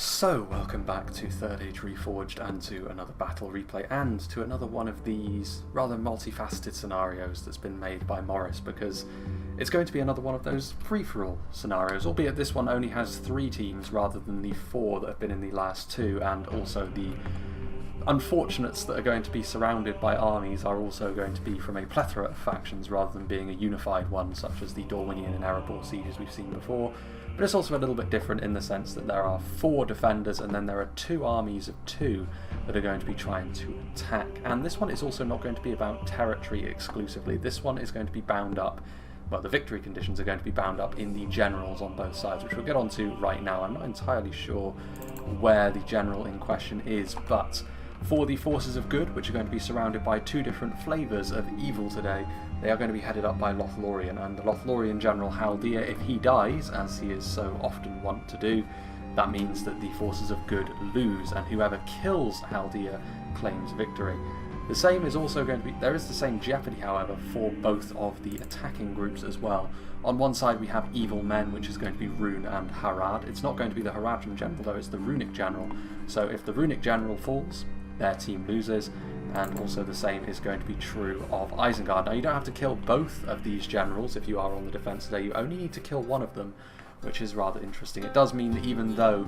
So, welcome back to Third Age Reforged and to another battle replay and to another one of these rather multifaceted scenarios that's been made by Morris, because it's going to be another one of those free-for-all scenarios, albeit this one only has 3 teams rather than the 4 that have been in the last 2, and also the unfortunates that are going to be surrounded by armies are also going to be from a plethora of factions rather than being a unified one such as the Dorwinian and Erebor sieges we've seen before. But it's also a little bit different in the sense that there are 4 defenders and then there are 2 armies of 2 that are going to be trying to attack. And this one is also not going to be about territory exclusively. This one is going to be bound up, well, the victory conditions are going to be bound up in the generals on both sides, which we'll get onto right now. I'm not entirely sure where the general in question is, but for the forces of good, which are going to be surrounded by 2 different flavours of evil today, they are going to be headed up by Lothlorien, and the Lothlorien general Haldir, if he dies, as he is so often wont to do, that means that the forces of good lose, and whoever kills Haldir claims victory. The same is also going to be, there is the same jeopardy however for both of the attacking groups as well. On one side we have evil men, which is going to be Rhun and Harad. It's not going to be the Haradrim general though, it's the Runic general. So if the Runic general falls, their team loses, and also the same is going to be true of Isengard. Now you don't have to kill both of these generals if you are on the defence today, you only need to kill one of them, which is rather interesting. It does mean that even though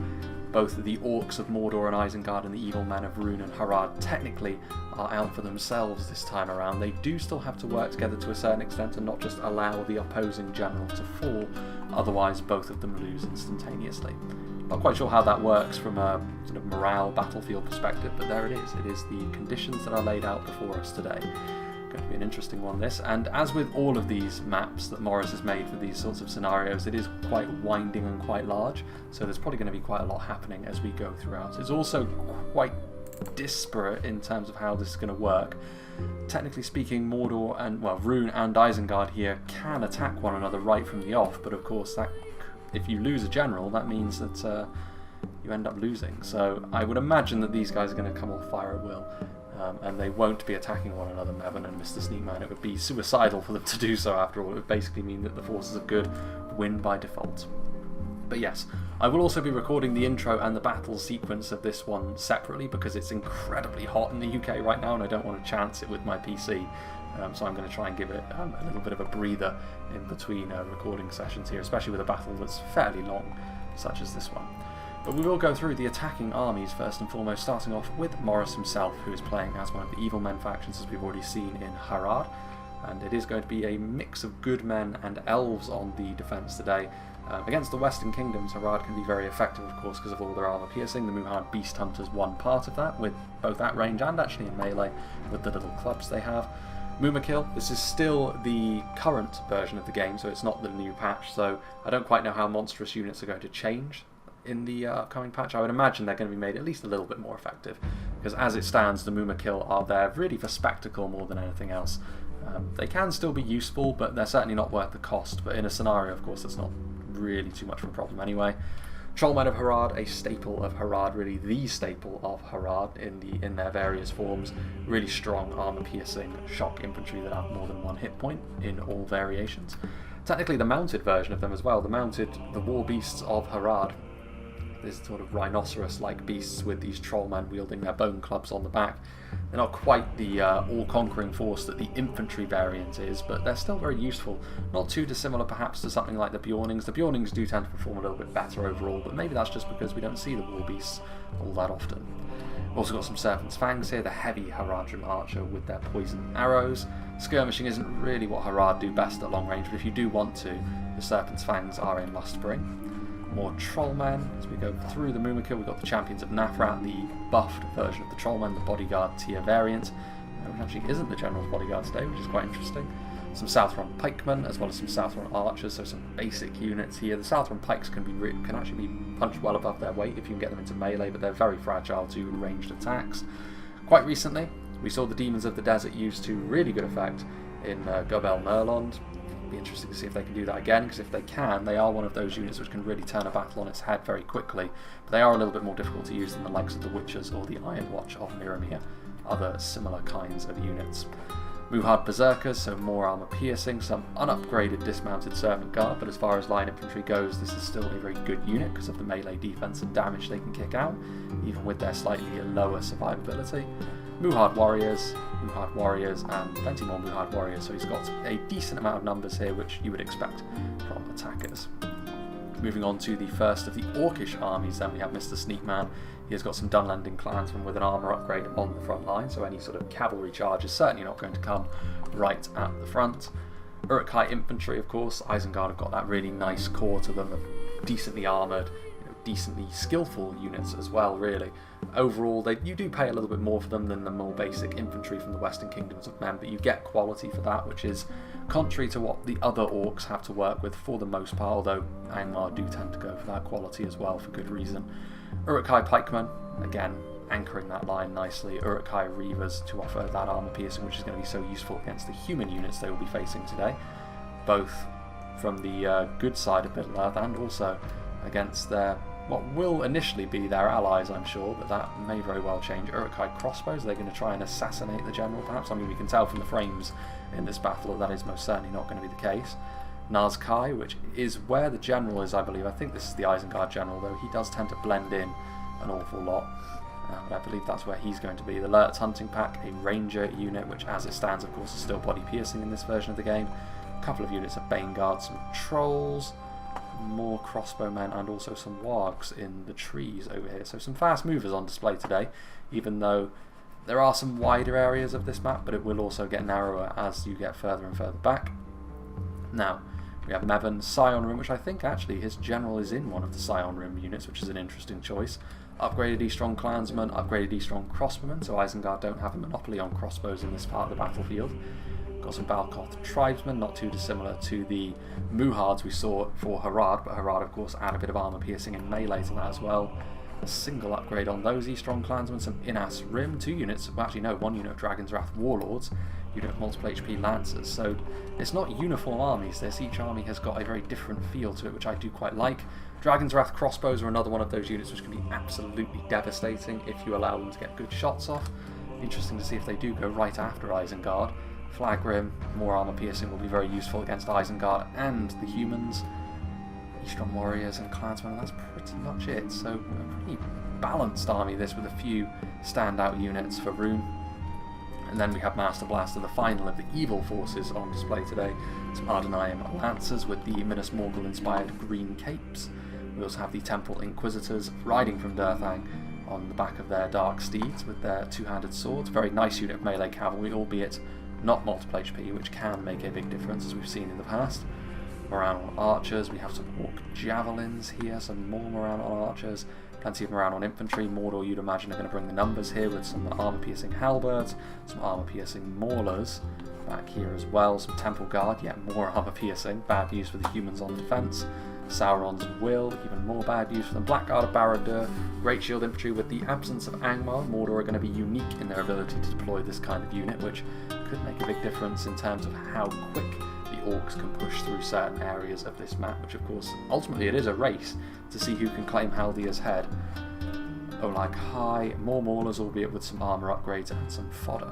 both the orcs of Mordor and Isengard and the evil men of Rhun and Harad technically are out for themselves this time around, they do still have to work together to a certain extent and not just allow the opposing general to fall, otherwise both of them lose instantaneously. Not quite sure how that works from a sort of morale battlefield perspective, but there it is. It is the conditions that are laid out before us today. Going to be an interesting one, this. And as with all of these maps that Morris has made for these sorts of scenarios, it is quite winding and quite large, so there's probably going to be quite a lot happening as we go throughout. It's also quite disparate in terms of how this is going to work. Technically speaking, Mordor and, well, Rhun and Isengard here can attack one another right from the off, but of course that, if you lose a general, that means that you end up losing. So I would imagine that these guys are going to come off fire at will, and they won't be attacking one another, Mevin and Mr. Sneakman. It would be suicidal for them to do so after all. It would basically mean that the forces of good win by default. But yes, I will also be recording the intro and the battle sequence of this one separately because it's incredibly hot in the UK right now and I don't want to chance it with my PC. So I'm going to try and give it a little bit of a breather in between recording sessions here, especially with a battle that's fairly long, such as this one. But we will go through the attacking armies first and foremost, starting off with Morris himself, who is playing as one of the evil men factions, as we've already seen in Harad. And it is going to be a mix of good men and elves on the defence today. Against the Western Kingdoms, Harad can be very effective, of course, because of all their armour piercing. The Muhard Beast Hunter's one part of that, with both at range and actually in melee, with the little clubs they have. Mumakil, this is still the current version of the game, so it's not the new patch, so I don't quite know how monstrous units are going to change in the upcoming patch. I would imagine they're going to be made at least a little bit more effective, because as it stands, the Mumakil are there really for spectacle more than anything else. They can still be useful, but they're certainly not worth the cost, but in a scenario, of course, that's not really too much of a problem anyway. Man of Herad, a staple of Harad, really the staple of Harad in their various forms. Really strong armor-piercing shock infantry that have more than 1 hit point in all variations. Technically the mounted version of them as well, the war beasts of Harad. These sort of rhinoceros-like beasts with these trollmen wielding their bone clubs on the back. They're not quite the all-conquering force that the infantry variant is, but they're still very useful. Not too dissimilar perhaps to something like the Bjornings. The Bjornings do tend to perform a little bit better overall, but maybe that's just because we don't see the war beasts all that often. We've also got some Serpent's Fangs here, the heavy Haradrim archer with their poison arrows. Skirmishing isn't really what Harad do best at long range, but if you do want to, the Serpent's Fangs are a must-bring. More Trollmen. As we go through the Mumakil, we've got the Champions of Nafrat, the buffed version of the Trollmen, the Bodyguard tier variant, which actually isn't the General's Bodyguard today, which is quite interesting. Some Southron Pikemen, as well as some Southron Archers, so some basic units here. The Southron Pikes can actually be punched well above their weight if you can get them into melee, but they're very fragile to ranged attacks. Quite recently, we saw the Demons of the Desert used to really good effect in Gobel Merlond. Be interesting to see if they can do that again, because if they can, they are one of those units which can really turn a battle on its head very quickly, but they are a little bit more difficult to use than the likes of the Witchers or the Iron Watch of Mirrormere, other similar kinds of units. Muhard Berserkers, so more armor piercing, some unupgraded dismounted servant guard, but as far as line infantry goes, this is still a very good unit because of the melee defense and damage they can kick out, even with their slightly lower survivability. Muhard Warriors, and plenty more Muhard Warriors, so he's got a decent amount of numbers here, which you would expect from attackers. Moving on to the first of the Orcish armies, then we have Mr. Sneakman. He has got some Dunlending clansmen with an armour upgrade on the front line, so any sort of cavalry charge is certainly not going to come right at the front. Uruk-hai infantry, of course. Isengard have got that really nice core to them of decently armoured, decently skillful units as well, really. Overall, you do pay a little bit more for them than the more basic infantry from the Western Kingdoms of Men, but you get quality for that, which is contrary to what the other orcs have to work with for the most part, although Angmar do tend to go for that quality as well for good reason. Uruk-hai pikemen, again, anchoring that line nicely. Uruk-hai reavers to offer that armour piercing, which is going to be so useful against the human units they will be facing today, both from the good side of Middle-earth and also against their what will initially be their allies, I'm sure, but that may very well change. Uruk-hai crossbows, they're going to try and assassinate the general, perhaps. I mean, we can tell from the frames in this battle that is most certainly not going to be the case. Nazkai, which is where the general is, I believe. I think this is the Isengard general, though he does tend to blend in an awful lot. But I believe that's where he's going to be. The Lert's Hunting Pack, a ranger unit, which as it stands, of course, is still body piercing in this version of the game. A couple of units of Bane Guards, some trolls, more crossbowmen, and also some wargs in the trees over here. So some fast movers on display today, even though there are some wider areas of this map, but it will also get narrower as you get further and further back. Now, we have Mevon, Scion Rim, which I think actually his general is in one of the Scion Rim units, which is an interesting choice. Upgraded E-Strong Clansmen, upgraded E-Strong Crossbowmen, so Isengard don't have a monopoly on crossbows in this part of the battlefield. Got some Balkoth Tribesmen, not too dissimilar to the Muhards we saw for Harad, but Harad of course add a bit of armour piercing and melee to that as well. A single upgrade on those E-Strong Clansmen, some Inas Rim, 2 units, well, actually no, 1 unit of Dragon's Wrath Warlords, unit of multiple HP Lancers, so it's not uniform armies this, each army has got a very different feel to it, which I do quite like. Dragon's Wrath crossbows are another one of those units which can be absolutely devastating if you allow them to get good shots off. Interesting to see if they do go right after Isengard. Flag Rim, more armour piercing will be very useful against Isengard and the humans. E-Strong Warriors and Clansmen, and that's pretty much it. So a pretty balanced army this, with a few standout units for Rhun. And then we have Master Blaster, the final of the evil forces on display today. Some Ardenheim Lancers with the Minas Morgul inspired green capes. We also have the Temple Inquisitors riding from Durthang on the back of their dark steeds with their two-handed swords. Very nice unit of melee cavalry, albeit not multiple HP, which can make a big difference as we've seen in the past. Morale on archers, we have some orc javelins here, some more morale on archers, plenty of morale on infantry. Mordor, you'd imagine, are going to bring the numbers here with some armour-piercing halberds, some armour-piercing maulers back here as well, some temple guard, yet more armour-piercing, bad news for the humans on defence. Sauron's Will, even more bad news for them. Blackguard of Barad-dûr, Great Shield Infantry. With the absence of Angmar, Mordor are going to be unique in their ability to deploy this kind of unit, which could make a big difference in terms of how quick the orcs can push through certain areas of this map, which of course, ultimately it is a race to see who can claim Haldir's head. Olag High, more maulers, albeit with some armour upgrades and some fodder.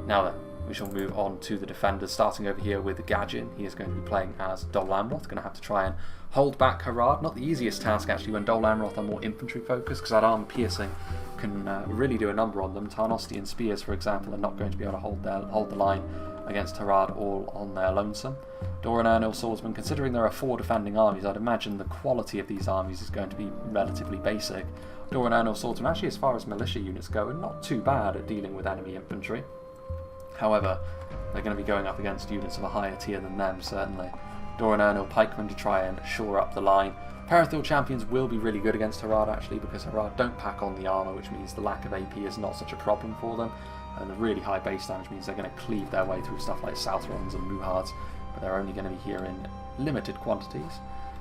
Now then, we shall move on to the defenders, starting over here with Gadjin. He is going to be playing as Dol Amroth, going to have to try and hold back Harad. Not the easiest task actually when Dol Amroth are more infantry focused, because that arm piercing can really do a number on them. Tarnostian spears, for example, are not going to be able to hold the line against Harad all on their lonesome. Doran Ernil swordsmen, considering there are 4 defending armies, I'd imagine the quality of these armies is going to be relatively basic. Doran Ernil swordsmen, actually as far as militia units go, are not too bad at dealing with enemy infantry. However, they're going to be going up against units of a higher tier than them, certainly. Doran Ernil pikemen to try and shore up the line. Perithil champions will be really good against Harad, actually, because Harad don't pack on the armour, which means the lack of AP is not such a problem for them. And the really high base damage means they're going to cleave their way through stuff like Southrons and Muhards, but they're only going to be here in limited quantities.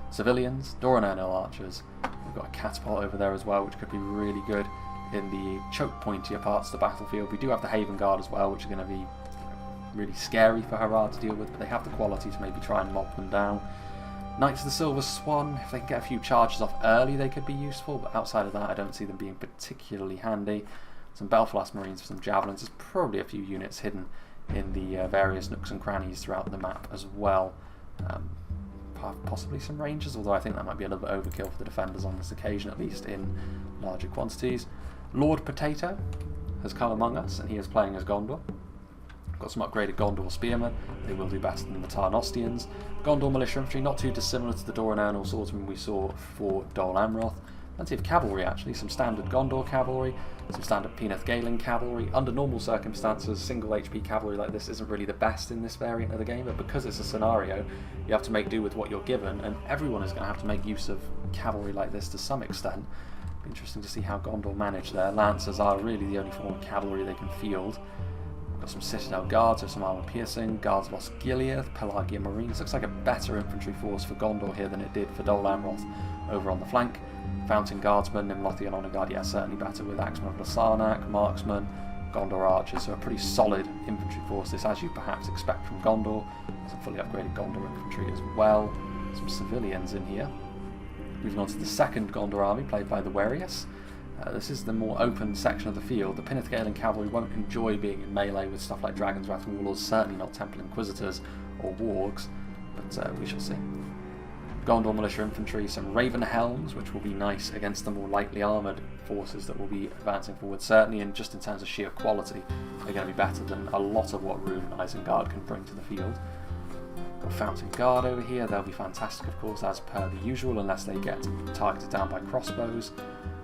Civilians, Doran Ernil archers. We've got a catapult over there as well, which could be really good in the choke pointier parts of the battlefield. We do have the Haven Guard as well, which are going to be really scary for Harad to deal with, but they have the quality to maybe try and mob them down. Knights of the Silver Swan, if they can get a few charges off early, they could be useful, but outside of that, I don't see them being particularly handy. Some Belfast Marines for some javelins. There's probably a few units hidden in the various nooks and crannies throughout the map as well. Possibly some rangers, although I think that might be a little bit overkill for the defenders on this occasion, at least in larger quantities. Lord Potato has come among us, and he is playing as Gondor. Got some upgraded Gondor Spearmen. They will do better than the Tarnostians. Gondor Militia Infantry, not too dissimilar to the Dorananal swordsmen we saw for Dol Amroth. Plenty of cavalry actually, some standard Gondor cavalry, some standard Peneth Galen cavalry. Under normal circumstances, single HP cavalry like this isn't really the best in this variant of the game, but because it's a scenario, you have to make do with what you're given, and everyone is going to have to make use of cavalry like this to some extent. Be interesting to see how Gondor manage there. Lancers are really the only form of cavalry they can field. Got some Citadel Guards with some armour piercing, Guards of Osgiliath, Pelagia Marines. Looks like a better infantry force for Gondor here than it did for Dol Amroth over on the flank. Fountain Guardsmen, Nimlothian Honor Guard, yeah, certainly better with Axemen of Lasarnak, Marksmen, Gondor Archers, so a pretty solid infantry force, this as you perhaps expect from Gondor. Some fully upgraded Gondor infantry as well, some civilians in here. Moving on to the second Gondor army, played by the Warius. This is the more open section of the field. The Peneth Galen cavalry won't enjoy being in melee with stuff like Dragon's Wrath Warlords, certainly not Temple Inquisitors or Wargs, but we shall see. Gondor Militia Infantry, some Raven Helms, which will be nice against the more lightly armoured forces that will be advancing forward, certainly, and just in terms of sheer quality, they're going to be better than a lot of what Rhun and Isengard can bring to the field. Got Fountain Guard over here, they'll be fantastic of course as per the usual, unless they get targeted down by crossbows.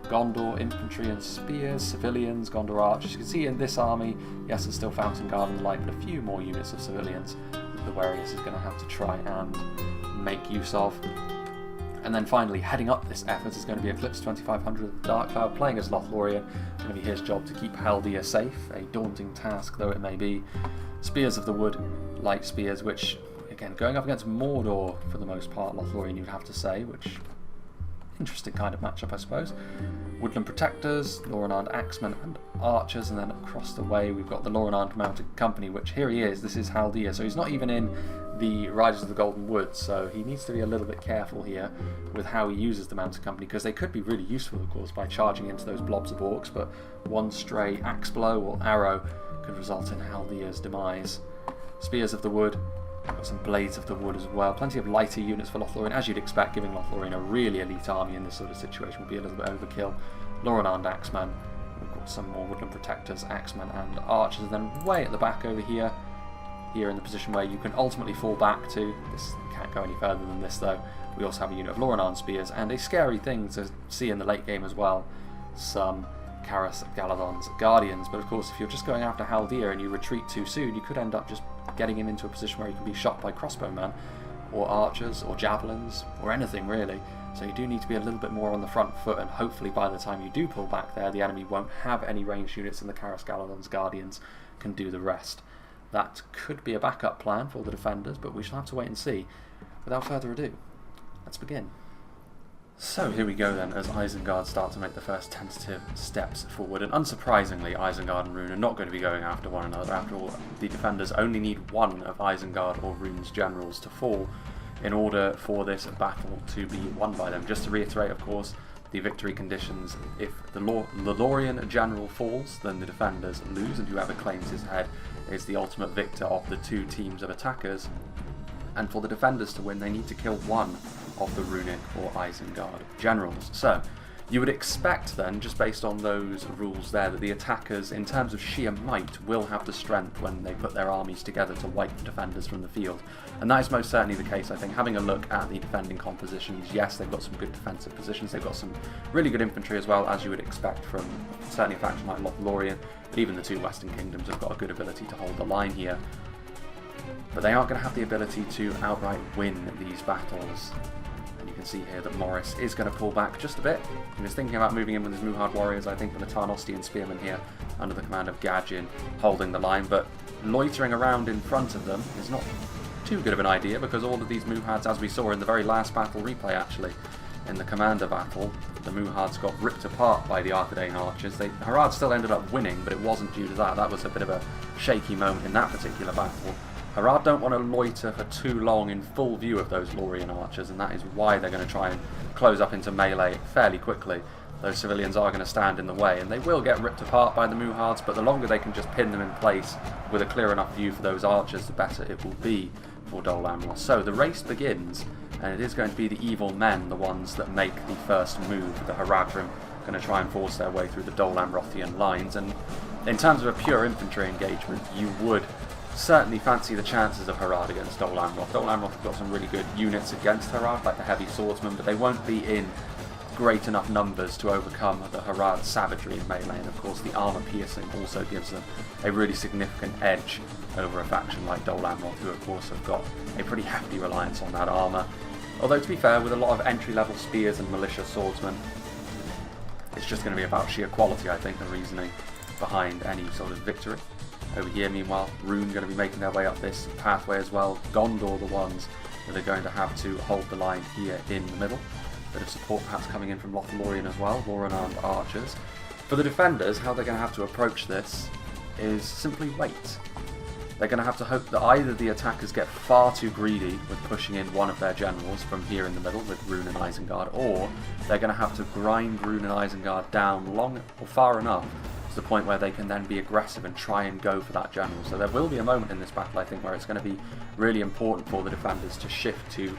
Gondor Infantry and Spears, civilians, Gondor Archers. You can see in this army, yes, there's still Fountain Guard and the like, but a few more units of civilians that the Warius is going to have to try and make use of. And then finally, heading up this effort is going to be Eclipse 2500 of the Dark Cloud, playing as Lothlorien. It's going to be his job to keep Haldir safe, a daunting task though it may be. Spears of the Wood, light spears, which, again, going up against Mordor for the most part, Lothlorien you'd have to say, which, interesting kind of matchup I suppose. Woodland Protectors, Lorinand Axemen and Archers, and then across the way we've got the Lorinand Mounted Company, which here he is, this is Haldir, so he's not even in the Riders of the Golden Woods, so he needs to be a little bit careful here with how he uses the Mounted Company, because they could be really useful of course by charging into those blobs of orcs, but one stray axe blow or arrow could result in Haldir's demise. Spears of the Wood, got some Blades of the Wood as well, plenty of lighter units for Lothlorien, as you'd expect, giving Lothlorien a really elite army in this sort of situation would be a little bit overkill. Lorinand Axemen, we've got some more Woodland Protectors, Axemen and Archers, and then way at the back over here in the position where you can ultimately fall back to. This can't go any further than this though. We also have a unit of Lorinand Spears, and a scary thing to see in the late game as well, some Caras Galadon's Guardians, but of course if you're just going after Haldir and you retreat too soon, you could end up just getting him into a position where he can be shot by crossbowmen, or archers, or javelins, or anything really. So you do need to be a little bit more on the front foot, and hopefully by the time you do pull back there, the enemy won't have any ranged units and the Caras Galadon's Guardians can do the rest. That could be a backup plan for the defenders, but we shall have to wait and see. Without further ado, let's begin. So here we go then, as Isengard start to make the first tentative steps forward, and unsurprisingly Isengard and Rhun are not going to be going after one another. After all, the defenders only need one of Isengard or Rhun's generals to fall in order for this battle to be won by them. Just to reiterate, of course, the victory conditions: if the Lorien general falls, then the defenders lose, and whoever claims his head is the ultimate victor of the two teams of attackers. And for the defenders to win, they need to kill one of the Runic or Isengard generals. So you would expect then, just based on those rules there, that the attackers, in terms of sheer might, will have the strength when they put their armies together to wipe the defenders from the field. And that is most certainly the case, I think. Having a look at the defending compositions, yes, they've got some good defensive positions, they've got some really good infantry as well, as you would expect from certainly a faction like Lothlorien, but even the two Western Kingdoms have got a good ability to hold the line here. But they aren't going to have the ability to outright win these battles. You can see here that Morris is going to pull back just a bit. He was thinking about moving in with his Muhard warriors, I think, with the Tarnostian Spearman here under the command of Gadjin holding the line, but loitering around in front of them is not too good of an idea, because all of these Muhards, as we saw in the very last battle replay actually, in the Commander battle, the Muhards got ripped apart by the Arthedain archers. Harad still ended up winning, but it wasn't due to that. That was a bit of a shaky moment in that particular battle. Harad don't want to loiter for too long in full view of those Lorien archers, and that is why they're going to try and close up into melee fairly quickly. those civilians are going to stand in the way, and they will get ripped apart by the Muhards, but the longer they can just pin them in place with a clear enough view for those archers, the better it will be for Dol Amroth. So the race begins, and it is going to be the evil men, the ones that make the first move. The Haradrim going to try and force their way through the Dol Amrothian lines, and in terms of a pure infantry engagement, you would certainly fancy the chances of Harad against Dol Amroth. Dol Amroth have got some really good units against Harad, like the heavy swordsmen, but they won't be in great enough numbers to overcome the Harad savagery in melee, and of course the armour piercing also gives them a really significant edge over a faction like Dol Amroth, who of course have got a pretty hefty reliance on that armour. Although to be fair, with a lot of entry level spears and militia swordsmen, it's just going to be about sheer quality, I think, the reasoning behind any sort of victory. Over here meanwhile, Rhun going to be making their way up this pathway as well. Gondor the ones that are going to have to hold the line here in the middle. Bit of support perhaps coming in from Lothlorien as well, Loren-armed archers. For the defenders, how they're going to have to approach this is simply wait. They're going to have to hope that either the attackers get far too greedy with pushing in one of their generals from here in the middle with Rhun and Isengard, or they're going to have to grind Rhun and Isengard down long or far enough to the point where they can then be aggressive and try and go for that general. So there will be a moment in this battle, I think, where it's going to be really important for the defenders to shift to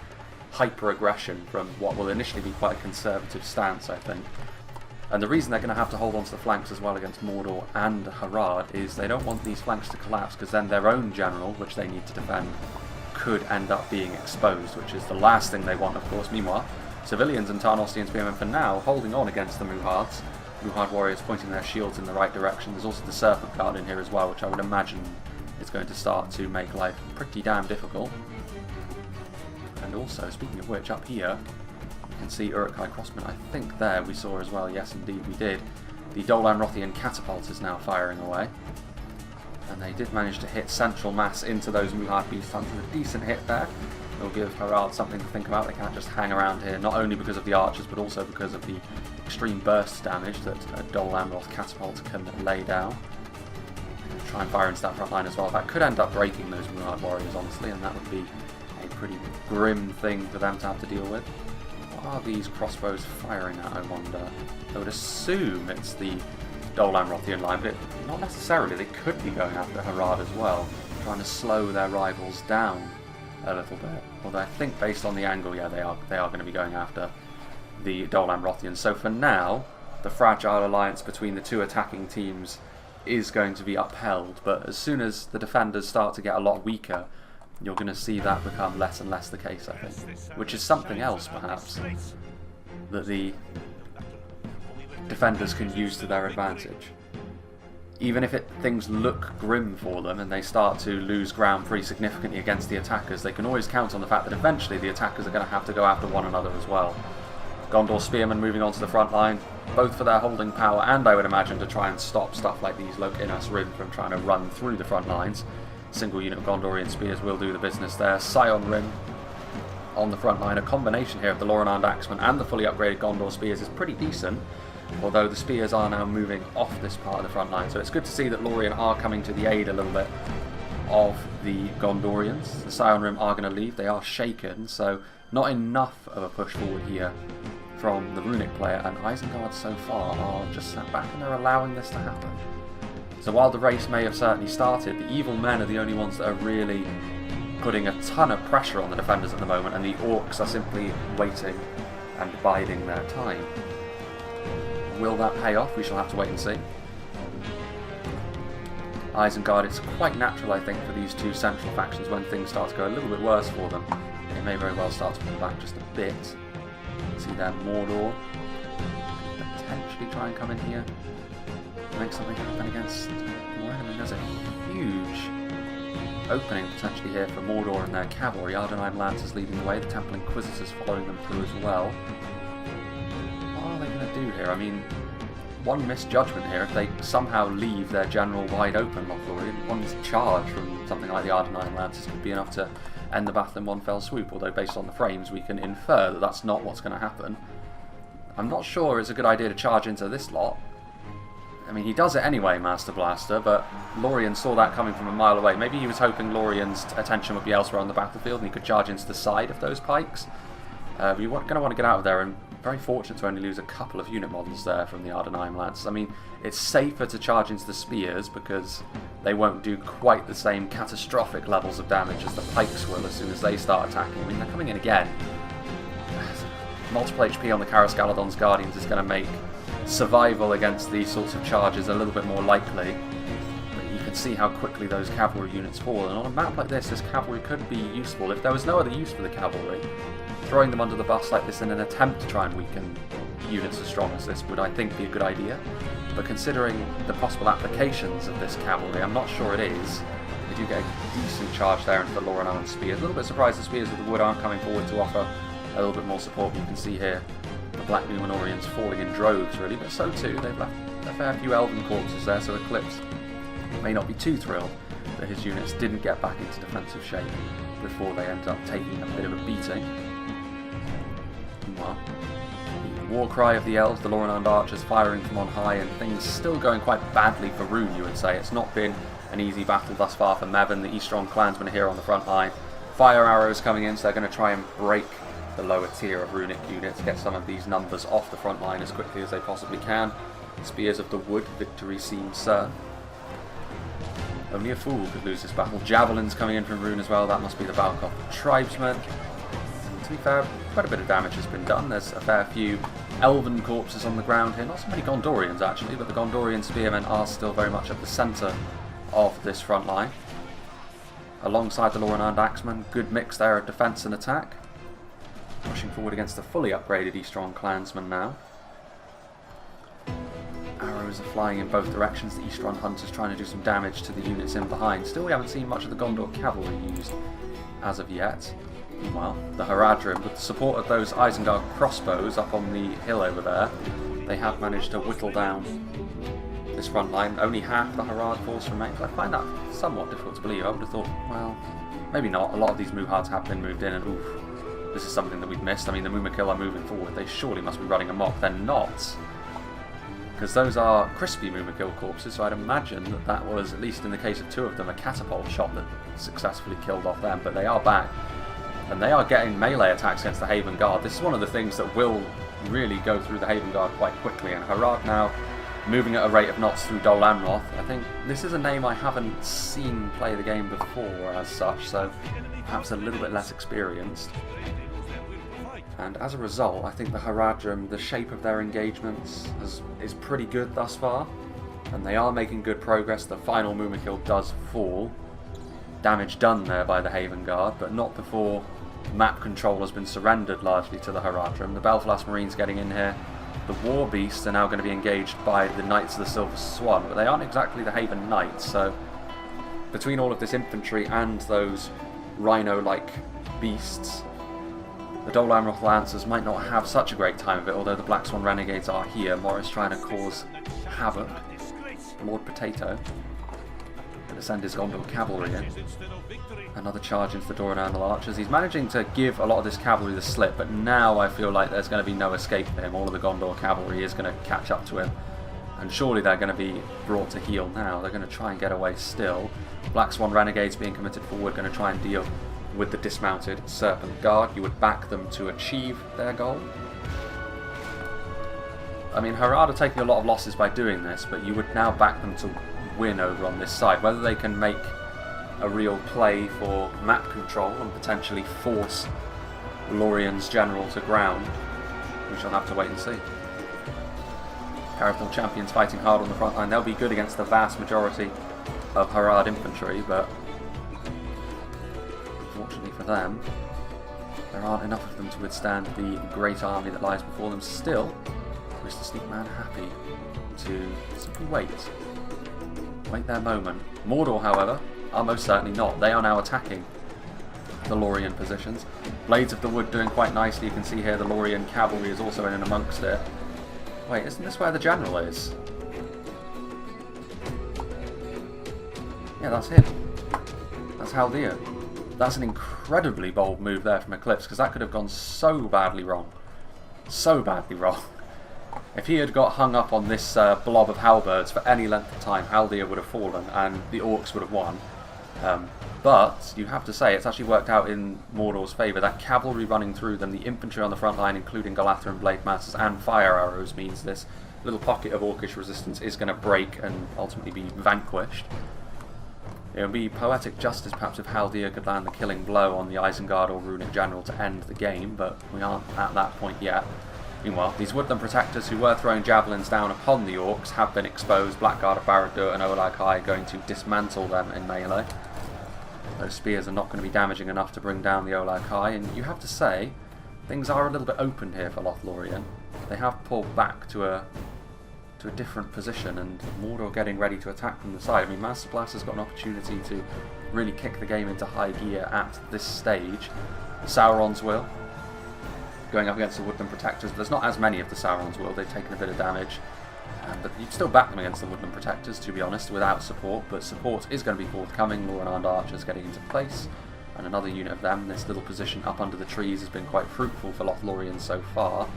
hyper-aggression from what will initially be quite a conservative stance, I think. And the reason they're going to have to hold on to the flanks as well against Mordor and Harad is they don't want these flanks to collapse, because then their own general, which they need to defend, could end up being exposed, which is the last thing they want, of course. Meanwhile, civilians and Tarnostian Spearmen for now holding on against the Muhards. Muhard warriors pointing their shields in the right direction. There's also the Serpent Guard in here as well, which I would imagine is going to start to make life pretty damn difficult. And also, speaking of which, up here, you can see Uruk-hai Crossmen. I think there we saw as well, yes indeed we did. The Dol Amrothian catapult is now firing away. And they did manage to hit central mass into those Muhard beast hunters. A decent hit there. It'll give Harad something to think about. They can't just hang around here, not only because of the archers, but also because of the extreme burst damage that a Dol Amroth catapult can lay down. Try and fire into that front line as well. That could end up breaking those Muhard warriors, honestly, and that would be a pretty grim thing for them to have to deal with. What are these crossbows firing at, I wonder? I would assume it's the Dol Amrothian line, but not necessarily. They could be going after Harad as well, trying to slow their rivals down a little bit. Although I think based on the angle, yeah, they are going to be going after the Dol Amrothians. So for now, the fragile alliance between the two attacking teams is going to be upheld, but as soon as the defenders start to get a lot weaker, you're going to see that become less and less the case, I think. Which is something else, perhaps, that the defenders can use to their advantage. Even if things look grim for them and they start to lose ground pretty significantly against the attackers, they can always count on the fact that eventually the attackers are going to have to go after one another as well. Gondor Spearman moving on to the front line, both for their holding power and, I would imagine, to try and stop stuff like these Lok-Inas Rim from trying to run through the front lines. Single unit of Gondorian spears will do the business there. Scion Rim on the front line. A combination here of the Loren-armed Axemen and the fully upgraded Gondor spears is pretty decent, although the spears are now moving off this part of the front line. So it's good to see that Lorien are coming to the aid a little bit of the Gondorians. The Scion Rim are going to leave. They are shaken, so not enough of a push forward here from the Runic player, and Isengard so far are just sat back and they're allowing this to happen. So while the race may have certainly started, the evil men are the only ones that are really putting a ton of pressure on the defenders at the moment, and the orcs are simply waiting and biding their time. Will that pay off? We shall have to wait and see. Isengard, it's quite natural, I think, for these two central factions when things start to go a little bit worse for them. They may very well start to pull back just a bit. See there, Mordor potentially try and come in here, make something happen against Lorien. I mean, there's a huge opening potentially here for Mordor and their cavalry. Ardenine Lancers leading the way, the Temple Inquisitors following them through as well. What are they going to do here? I mean, one misjudgment here, if they somehow leave their general wide open, Lothlorien, one charge from something like the Ardenine Lancers could be enough to end the battle in one fell swoop, although based on the frames we can infer that that's not what's going to happen. I'm not sure it's a good idea to charge into this lot. I mean, he does it anyway, Master Blaster, but Lorien saw that coming from a mile away. Maybe he was hoping Lorien's attention would be elsewhere on the battlefield and he could charge into the side of those pikes. You're going to want to get out of there and very fortunate to only lose a couple of unit models there from the Ardenheim lads. I mean, it's safer to charge into the spears because they won't do quite the same catastrophic levels of damage as the pikes will as soon as they start attacking. I mean, they're coming in again. Multiple HP on the Carascaladon's Guardians is going to make survival against these sorts of charges a little bit more likely. But you can see how quickly those cavalry units fall, and on a map like this cavalry could be useful. If there was no other use for the cavalry, throwing them under the bus like this in an attempt to try and weaken units as strong as this would, I think, be a good idea. But considering the possible applications of this cavalry, I'm not sure it is. They do get a decent charge there into the Lorien spears. A little bit surprised the spears with the wood aren't coming forward to offer a little bit more support. You can see here the Black Numenorians falling in droves, really, but so too, they've left a fair few elven corpses there, so Eclipse may not be too thrilled that his units didn't get back into defensive shape before they ended up taking a bit of a beating. Meanwhile, the war cry of the elves, the Lorien archers firing from on high, and things still going quite badly for Rhun, you would say. It's not been an easy battle thus far for Mevin. The Eastron clansmen are here on the front line. Fire arrows coming in, so they're going to try and break the lower tier of runic units, get some of these numbers off the front line as quickly as they possibly can. Spears of the wood, victory seems certain. Only a fool could lose this battle. Javelins coming in from Rhun as well, that must be the Valkov tribesmen. To be fair, quite a bit of damage has been done. There's a fair few elven corpses on the ground here, not so many Gondorians actually, but the Gondorian spearmen are still very much at the centre of this front line. Alongside the Lorien axemen, good mix there of defence and attack. Pushing forward against the fully upgraded Eastron clansmen now. Arrows are flying in both directions. The Eastron hunters trying to do some damage to the units in behind. Still, we haven't seen much of the Gondor cavalry used as of yet. Meanwhile, the Haradrim, with the support of those Isengard crossbows up on the hill over there, they have managed to whittle down this front line. Only half the Harad force remains. I find that somewhat difficult to believe. I would have thought, well, maybe not. A lot of these Muhards have been moved in, and oof, this is something that we've missed. I mean, the Mumakil are moving forward. They surely must be running amok. They're not, because those are crispy Mumakil corpses, so I'd imagine that that was, at least in the case of two of them, a catapult shot that successfully killed off them. But they are back, and they are getting melee attacks against the Haven Guard. This is one of the things that will really go through the Haven Guard quite quickly, and Harad now moving at a rate of knots through Dol Amroth. I think this is a name I haven't seen play the game before as such, so perhaps a little bit less experienced. And as a result, I think the Haradrim, the shape of their engagements is pretty good thus far, and they are making good progress. The final Mumakil does fall. Damage done there by the Haven Guard, but not before map control has been surrendered largely to the Haradrim. The Belfast Marines getting in here. The War Beasts are now going to be engaged by the Knights of the Silver Swan, but they aren't exactly the Haven Knights, so between all of this infantry and those rhino-like beasts, the Dol Amroth Lancers might not have such a great time of it, although the Black Swan Renegades are here. Morris trying to cause havoc. Lord Potato going to send his Gondor cavalry in. Another charge into the Doranandal archers. He's managing to give a lot of this cavalry the slip, but now I feel like there's going to be no escape for him. All of the Gondor cavalry is going to catch up to him, and surely they're going to be brought to heel now. They're going to try and get away still. Black Swan Renegades being committed forward, going to try and deal with the dismounted Serpent Guard. You would back them to achieve their goal. I mean, Harad are taking a lot of losses by doing this, but you would now back them to win over on this side. Whether they can make a real play for map control and potentially force Lorien's general to ground, we shall have to wait and see. Carithal champions fighting hard on the front line. They'll be good against the vast majority of Harad infantry, but unfortunately for them, there aren't enough of them to withstand the great army that lies before them. Still, Mr. Sneakman happy to simply wait their moment. Mordor, however, are most certainly not. They are now attacking the Lorien positions. Blades of the Wood doing quite nicely. You can see here the Lorien cavalry is also in and amongst it. Wait, isn't this where the general is? Yeah, that's him. That's Haldir. That's an incredibly bold move there from Eclipse, because that could have gone so badly wrong. So badly wrong. If he had got hung up on this blob of halberds for any length of time, Haldir would have fallen and the Orcs would have won. But you have to say it's actually worked out in Mordor's favour. That cavalry running through them, the infantry on the front line, including Galatha and Blade Masters and fire arrows, means this little pocket of orcish resistance is going to break and ultimately be vanquished. It would be poetic justice perhaps if Haldir could land the killing blow on the Isengard or Runic general to end the game, but we aren't at that point yet. Meanwhile, these woodland protectors who were throwing javelins down upon the orcs have been exposed. Blackguard of Barad-dûr and Olag High going to dismantle them in melee. Those spears are not going to be damaging enough to bring down the Olag High, and you have to say, things are a little bit open here for Lothlorien. They have pulled back to a different position, and Mordor getting ready to attack from the side. I mean, Master Blaster's got an opportunity to really kick the game into high gear at this stage. Sauron's will, going up against the Woodland Protectors. There's not as many of the Sauron's will, they've taken a bit of damage. But you'd still back them against the Woodland Protectors, to be honest, without support. But support is going to be forthcoming. Loren armed archers getting into place, and another unit of them. This little position up under the trees has been quite fruitful for Lothlorien so far.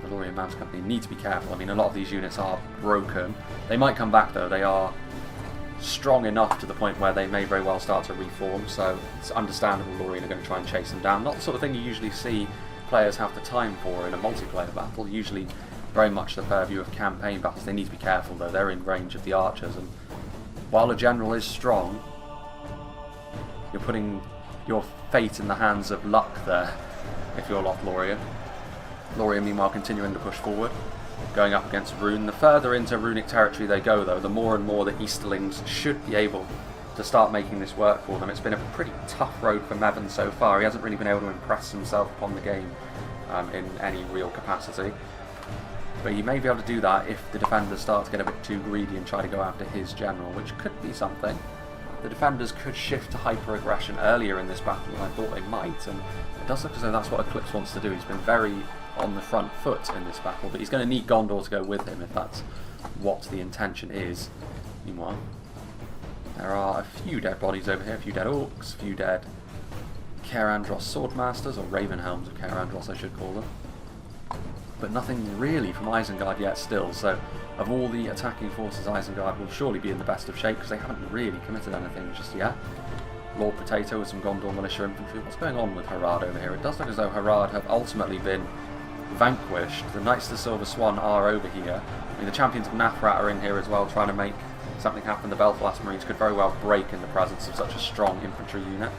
The Lorien Mountain Company need to be careful. I mean, a lot of these units are broken. They might come back though. They are strong enough to the point where they may very well start to reform. So it's understandable Lorien are going to try and chase them down. Not the sort of thing you usually see players have the time for in a multiplayer battle. Usually very much the purview of campaign battles. They need to be careful though, they're in range of the archers, and while a general is strong, you're putting your fate in the hands of luck there, if you're Lothlorien. Lorien meanwhile continuing to push forward, going up against Rhun. The further into Runic territory they go though, the more and more the Easterlings should be able to start making this work for them. It's been a pretty tough road for Mevin so far. He hasn't really been able to impress himself upon the game in any real capacity. But he may be able to do that if the defenders start to get a bit too greedy and try to go after his general, which could be something. The defenders could shift to hyper-aggression earlier in this battle than I thought they might, and it does look as though that's what Eclipse wants to do. He's been very on the front foot in this battle, but he's going to need Gondor to go with him if that's what the intention is. Meanwhile, there are a few dead bodies over here, a few dead orcs, a few dead Caer-Andros Swordmasters, or Ravenhelms of Caer-Andros I should call them. But nothing really from Isengard yet still, so of all the attacking forces, Isengard will surely be in the best of shape because they haven't really committed anything just yet. Lord Potato with some Gondor militia infantry. What's going on with Harad over here? It does look as though Harad have ultimately been vanquished. The Knights of the Silver Swan are over here. I mean, the Champions of Nathrat are in here as well, trying to make something happen. The Belfast Marines could very well break in the presence of such a strong infantry unit.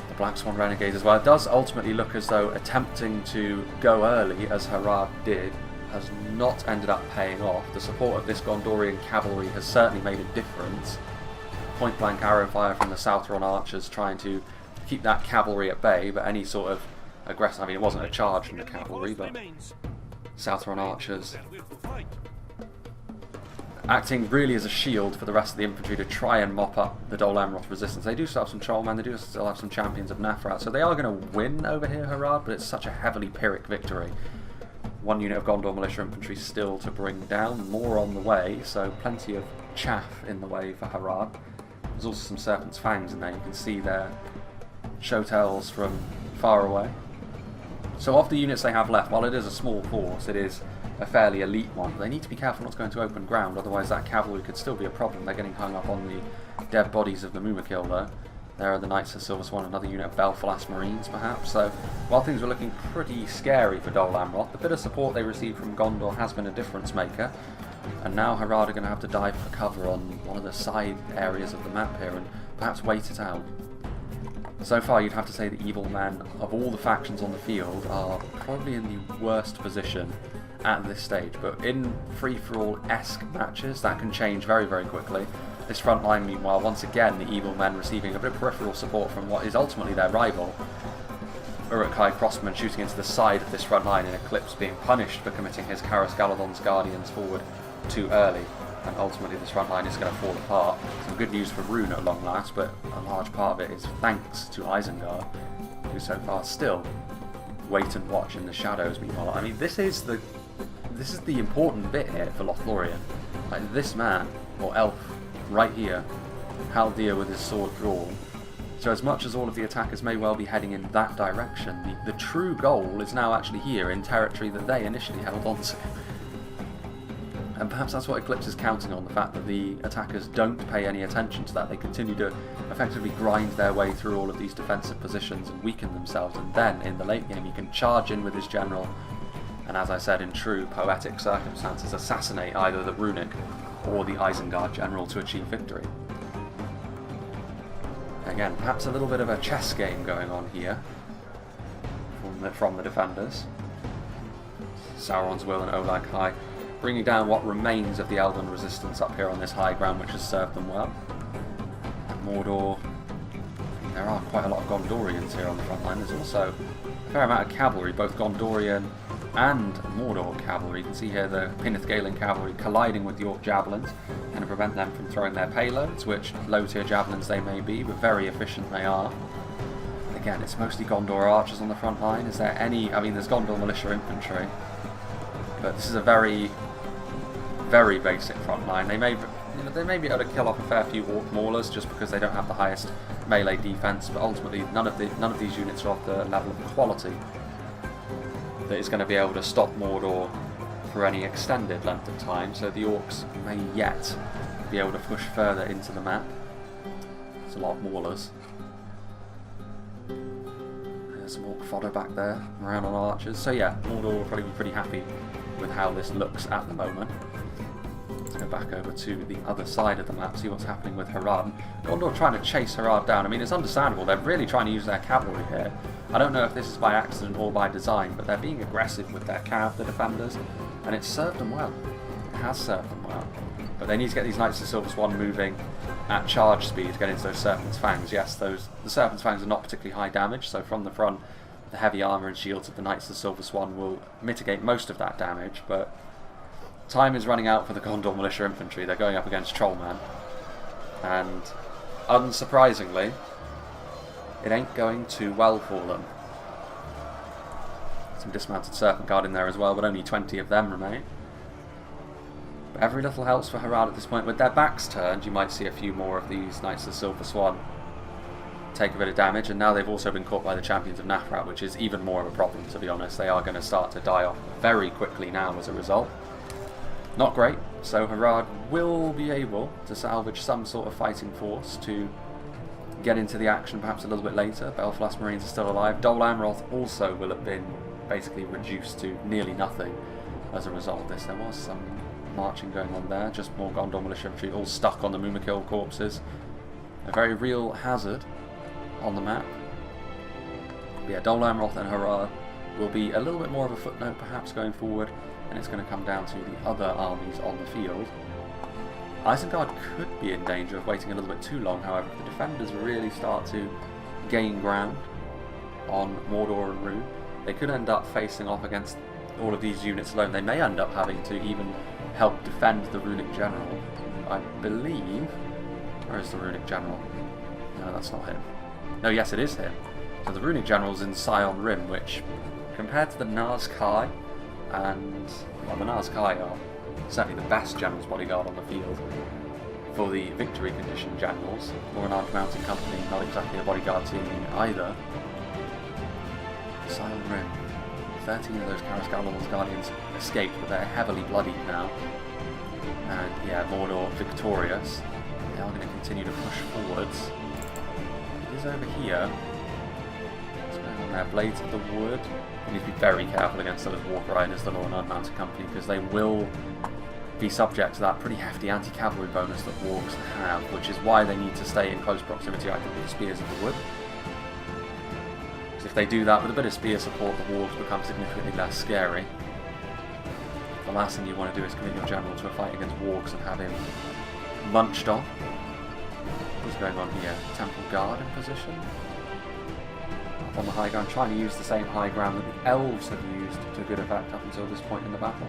The Black Swan Renegades as well. It does ultimately look as though attempting to go early, as Harad did, has not ended up paying off. The support of this Gondorian cavalry has certainly made a difference. Point blank arrow fire from the Southron archers trying to keep that cavalry at bay, but any sort of aggressive, I mean it wasn't a charge from the cavalry, but Southron archers acting really as a shield for the rest of the infantry to try and mop up the Dol Amroth resistance. They do still have some Trollmen, they do still have some Champions of Nathrat, so they are going to win over here, Harad, but it's such a heavily Pyrrhic victory. One unit of Gondor militia infantry still to bring down, more on the way, so plenty of chaff in the way for Harad. There's also some Serpent's Fangs in there, you can see their Shotells from far away. So of the units they have left, while it is a small force, it is a fairly elite one. They need to be careful not to go into open ground, otherwise that cavalry could still be a problem. They're getting hung up on the dead bodies of the Mumakil though. There are the Knights of Silver Swan, another unit of Belfast Marines perhaps. So while things were looking pretty scary for Dol Amroth, the bit of support they received from Gondor has been a difference maker. And now Harad are going to have to dive for cover on one of the side areas of the map here and perhaps wait it out. So far you'd have to say the evil men of all the factions on the field are probably in the worst position at this stage, but in free-for-all-esque matches that can change very, very quickly. This front line meanwhile, once again the evil men receiving a bit of peripheral support from what is ultimately their rival. Uruk-hai Crossman shooting into the side of this front line in Eclipse being punished for committing his Caras Galadon's Guardians forward too early, and ultimately this front line is going to fall apart. Some good news for Rhun at long last, but a large part of it is thanks to Isengard, who so far still wait and watch in the shadows meanwhile. I mean, this is the important bit here for Lothlorien. Like this man, or elf, right here, Haldir with his sword drawn. So as much as all of the attackers may well be heading in that direction, the true goal is now actually here in territory that they initially held on to. And perhaps that's what Eclipse is counting on, the fact that the attackers don't pay any attention to that. They continue to effectively grind their way through all of these defensive positions and weaken themselves, and then in the late game he can charge in with his general and, as I said, in true poetic circumstances, assassinate either the Runic or the Isengard general to achieve victory. Again, perhaps a little bit of a chess game going on here from the defenders. Sauron's Will and Olag High, bringing down what remains of the Elven resistance up here on this high ground, which has served them well. And Mordor, there are quite a lot of Gondorians here on the front line. There's also a fair amount of cavalry, both Gondorian and Mordor cavalry. You can see here the Pinnith-Galen cavalry colliding with the Orc javelins, and to prevent them from throwing their payloads, which low-tier javelins they may be, but very efficient they are. Again, it's mostly Gondor archers on the front line. Is there any... I mean, there's Gondor militia infantry, but this is a very, very basic front line. They may be able to kill off a fair few Orc maulers just because they don't have the highest melee defense, but ultimately none of these units are of the level of quality that is going to be able to stop Mordor for any extended length of time, so the Orcs may yet be able to push further into the map. There's a lot of maulers. There's some Orc fodder back there, around on archers. So yeah, Mordor will probably be pretty happy with how this looks at the moment. Let's go back over to the other side of the map, see what's happening with Harad. Gondor trying to chase Harad down. I mean, it's understandable. They're really trying to use their cavalry here. I don't know if this is by accident or by design, but they're being aggressive with their cav, the defenders, and it's served them well. It has served them well. But they need to get these Knights of the Silver Swan moving at charge speed to get into those Serpent's Fangs. Yes, the Serpent's Fangs are not particularly high damage, so from the front, the heavy armour and shields of the Knights of the Silver Swan will mitigate most of that damage, but time is running out for the Gondor Militia Infantry. They're going up against Trollman, and unsurprisingly, it ain't going too well for them. Some dismounted Serpent Guard in there as well, but only 20 of them remain. But every little helps for Harad at this point. With their backs turned, you might see a few more of these Knights of the Silver Swan take a bit of damage, and now they've also been caught by the Champions of Nathrat, which is even more of a problem, to be honest. They are going to start to die off very quickly now as a result. Not great, so Harad will be able to salvage some sort of fighting force to get into the action perhaps a little bit later. Belfast Marines are still alive. Dol Amroth also will have been basically reduced to nearly nothing as a result of this. There was some marching going on there, just more Gondor militia infantry all stuck on the Mumakil corpses. A very real hazard on the map. But yeah, Dol Amroth and Harad will be a little bit more of a footnote perhaps going forward, and it's going to come down to the other armies on the field. Isengard could be in danger of waiting a little bit too long, however, if the defenders really start to gain ground on Mordor and Rhun, they could end up facing off against all of these units alone. They may end up having to even help defend the Runic General. I believe... Where is the Runic General? No, that's not him. No, yes, it is him. So the Runic General's in Sion Rim, which, compared to the Nazkai, and, well, the Nazkai are certainly the best General's Bodyguard on the field. For the victory condition Generals, or an Armed Mountain Company, not exactly a bodyguard team either. Sion Rim. 13 of those Karas Galadon's Guardians escaped, but they're heavily bloodied now. And yeah, Mordor victorious. They are going to continue to push forwards. It is over here. What's going on there? Blades of the Wood. You need to be very careful against those Walk Riders, the Lorien Unmounted Company, because they will be subject to that pretty hefty anti-cavalry bonus that Wargs have, which is why they need to stay in close proximity, I think, with Spears of the Wood. Because if they do that with a bit of spear support, the Wargs become significantly less scary. The last thing you want to do is commit your general to a fight against Wargs and have him munched on. What's going on here? Temple Guard in position. Up on the high ground, trying to use the same high ground that the Elves have used to good effect up until this point in the battle.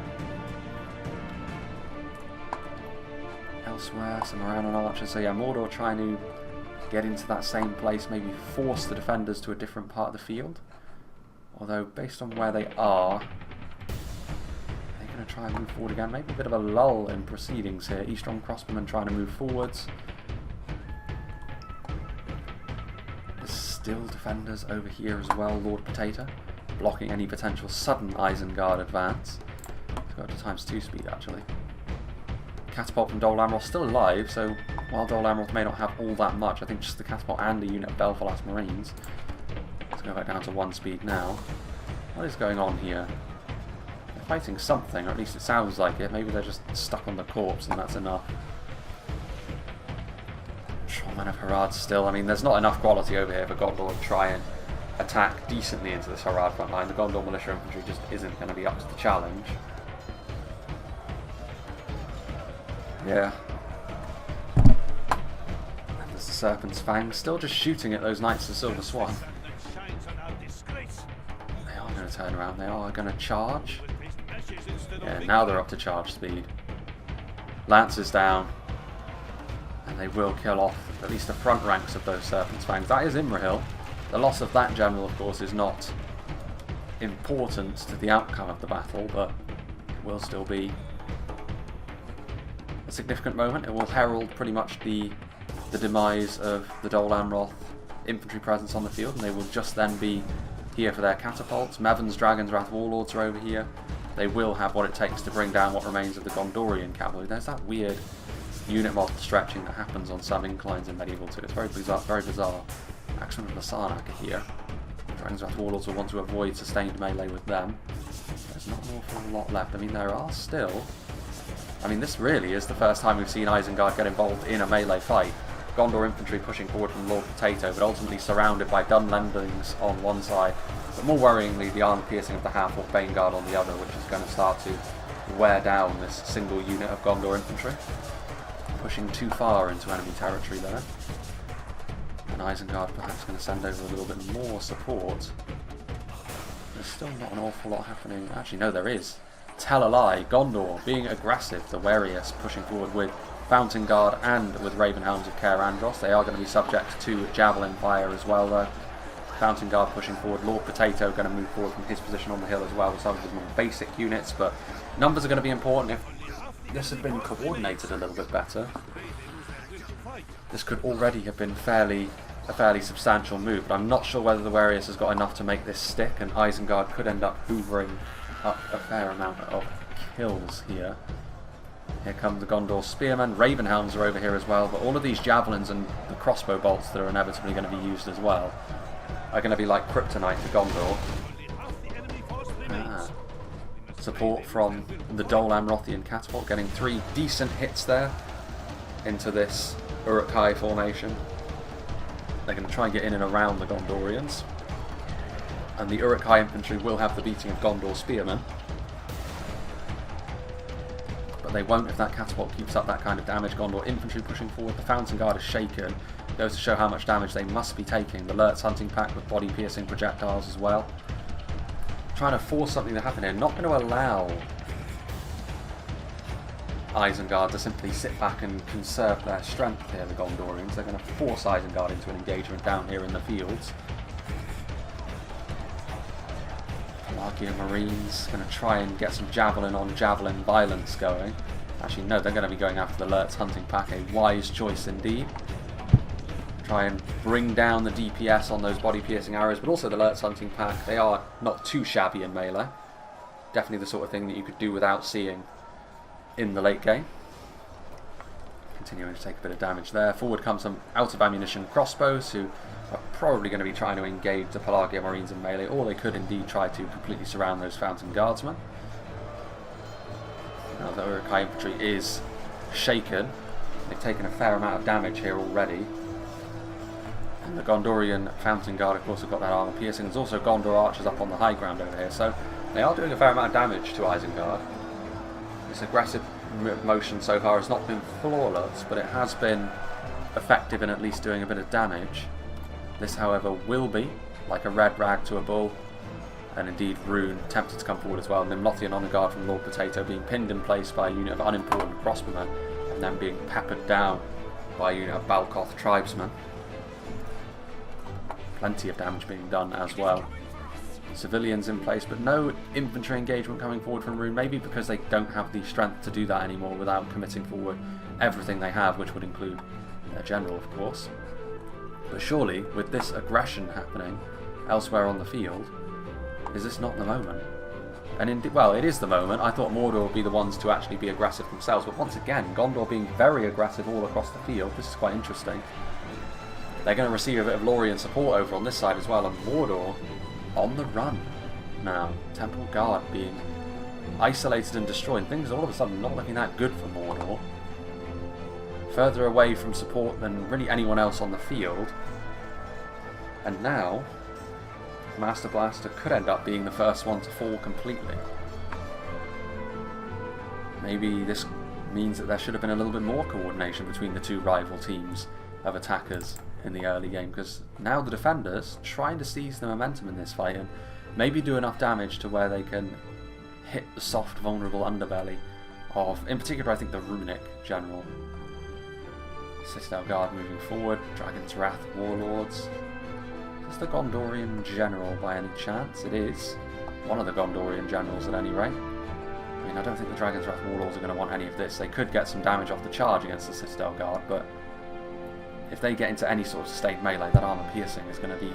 Elsewhere, some around on archers. So yeah, Mordor trying to get into that same place, maybe force the defenders to a different part of the field. Although, based on where they are, they're going to try and move forward again. Maybe a bit of a lull in proceedings here. Eastron Crossbowmen trying to move forwards. There's still defenders over here as well. Lord Potato blocking any potential sudden Isengard advance. Let's go up to ×2 speed actually. Catapult from Dol Amroth still alive, so while Dol Amroth may not have all that much, I think just the catapult and a unit of Belfalas Marines. Let's go back down to 1 speed now. What is going on here? They're fighting something, or at least it sounds like it. Maybe they're just stuck on the corpse and that's enough. Man of Herad still. I mean, there's not enough quality over here for Gondor to try and attack decently into this Harad front line. The Gondor militia infantry just isn't going to be up to the challenge. Yeah. And there's the Serpent's Fang still just shooting at those Knights of the Silver Swan. They are going to turn around. They are going to charge. Yeah, now they're up to charge speed. Lancers down. And they will kill off at least the front ranks of those Serpent's Fangs. That is Imrahil. The loss of that general, of course, is not important to the outcome of the battle, but it will still be a significant moment. It will herald pretty much the demise of the Dol Amroth infantry presence on the field, and they will just then be here for their catapults. Mevon's Dragon's Wrath Warlords are over here. They will have what it takes to bring down what remains of the Gondorian cavalry. There's that weird unit model stretching that happens on some inclines in Medieval 2. It's very bizarre, very bizarre. Axemen and Lasarnak are here. Dragon's Wrath Warlords will want to avoid sustained melee with them. There's not an awful lot left. I mean, there are still... I mean, this really is the first time we've seen Isengard get involved in a melee fight. Gondor infantry pushing forward from Lord Potato, but ultimately surrounded by Dunlendings on one side. But more worryingly, the armor piercing of the half-orc Baneguard on the other, which is going to start to wear down this single unit of Gondor infantry. Pushing too far into enemy territory there. And Isengard perhaps going to send over a little bit more support. There's still not an awful lot happening. Actually, no, there is. Tell a lie. Gondor being aggressive. The Warius pushing forward with Fountain Guard and with Ravenhounds of Caer Andros. They are going to be subject to Javelin fire as well, though. Fountain Guard pushing forward. Lord Potato going to move forward from his position on the hill as well with some of his more basic units, but numbers are going to be important. If this had been coordinated a little bit better, this could already have been a fairly substantial move, but I'm not sure whether the Warius has got enough to make this stick, and Isengard could end up hoovering up a fair amount of kills here. Here come the Gondor Spearmen. Ravenhounds are over here as well, but all of these javelins and the crossbow bolts that are inevitably going to be used as well are going to be like kryptonite to Gondor. Support from the Dol Amrothian catapult, getting 3 decent hits there into this Uruk-hai formation. They're going to try and get in and around the Gondorians. And the Uruk-hai infantry will have the beating of Gondor Spearmen. But they won't if that catapult keeps up that kind of damage. Gondor infantry pushing forward. The Fountain Guard is shaken. Goes to show how much damage they must be taking. The Lurtz hunting pack with body-piercing projectiles as well. Trying to force something to happen here. Not going to allow Isengard to simply sit back and conserve their strength here, the Gondorians. They're going to force Isengard into an engagement down here in the fields. Pelargia Marines going to try and get some javelin on javelin violence going. Actually, no, they're going to be going after the Lurtz hunting pack. A wise choice indeed. Try and bring down the DPS on those body-piercing arrows, but also the Lurtz hunting pack. They are not too shabby in melee. Definitely the sort of thing that you could do without seeing in the late game. Continuing to take a bit of damage there. Forward comes some out-of-ammunition crossbows, who are probably going to be trying to engage the Pelargia Marines in melee, or they could indeed try to completely surround those Fountain Guardsmen. Now the Uruk-hai infantry is shaken. They've taken a fair amount of damage here already. And the Gondorian Fountain Guard, of course, have got that armor piercing. There's also Gondor archers up on the high ground over here, so they are doing a fair amount of damage to Isengard. This aggressive motion so far has not been flawless, but it has been effective in at least doing a bit of damage. This, however, will be like a red rag to a bull, and indeed Rhun tempted to come forward as well. And then Lothlorien on the guard from Lord Potato being pinned in place by a unit of unimportant crossbowmen, and then being peppered down by a unit of Balkoth tribesmen. Plenty of damage being done as well. Civilians in place, but no infantry engagement coming forward from Rhun, maybe because they don't have the strength to do that anymore without committing forward everything they have, which would include their general, of course. But surely, with this aggression happening elsewhere on the field, is this not the moment? And well, it is the moment. I thought Mordor would be the ones to actually be aggressive themselves, but once again, Gondor being very aggressive all across the field. This is quite interesting. They're going to receive a bit of Lorien support over on this side as well, and Mordor on the run now. Temple Guard being isolated and destroyed. Things all of a sudden not looking that good for Mordor. Further away from support than really anyone else on the field. And now, Master Blaster could end up being the first one to fall completely. Maybe this means that there should have been a little bit more coordination between the two rival teams of attackers in the early game, because now the defenders trying to seize the momentum in this fight and maybe do enough damage to where they can hit the soft, vulnerable underbelly of, in particular, I think the Runic general. Citadel Guard moving forward, Dragon's Wrath Warlords. Is this the Gondorian general by any chance? It is. One of the Gondorian generals at any rate. I mean, I don't think the Dragon's Wrath Warlords are going to want any of this. They could get some damage off the charge against the Citadel Guard, but if they get into any sort of sustained melee, that armor piercing is going to be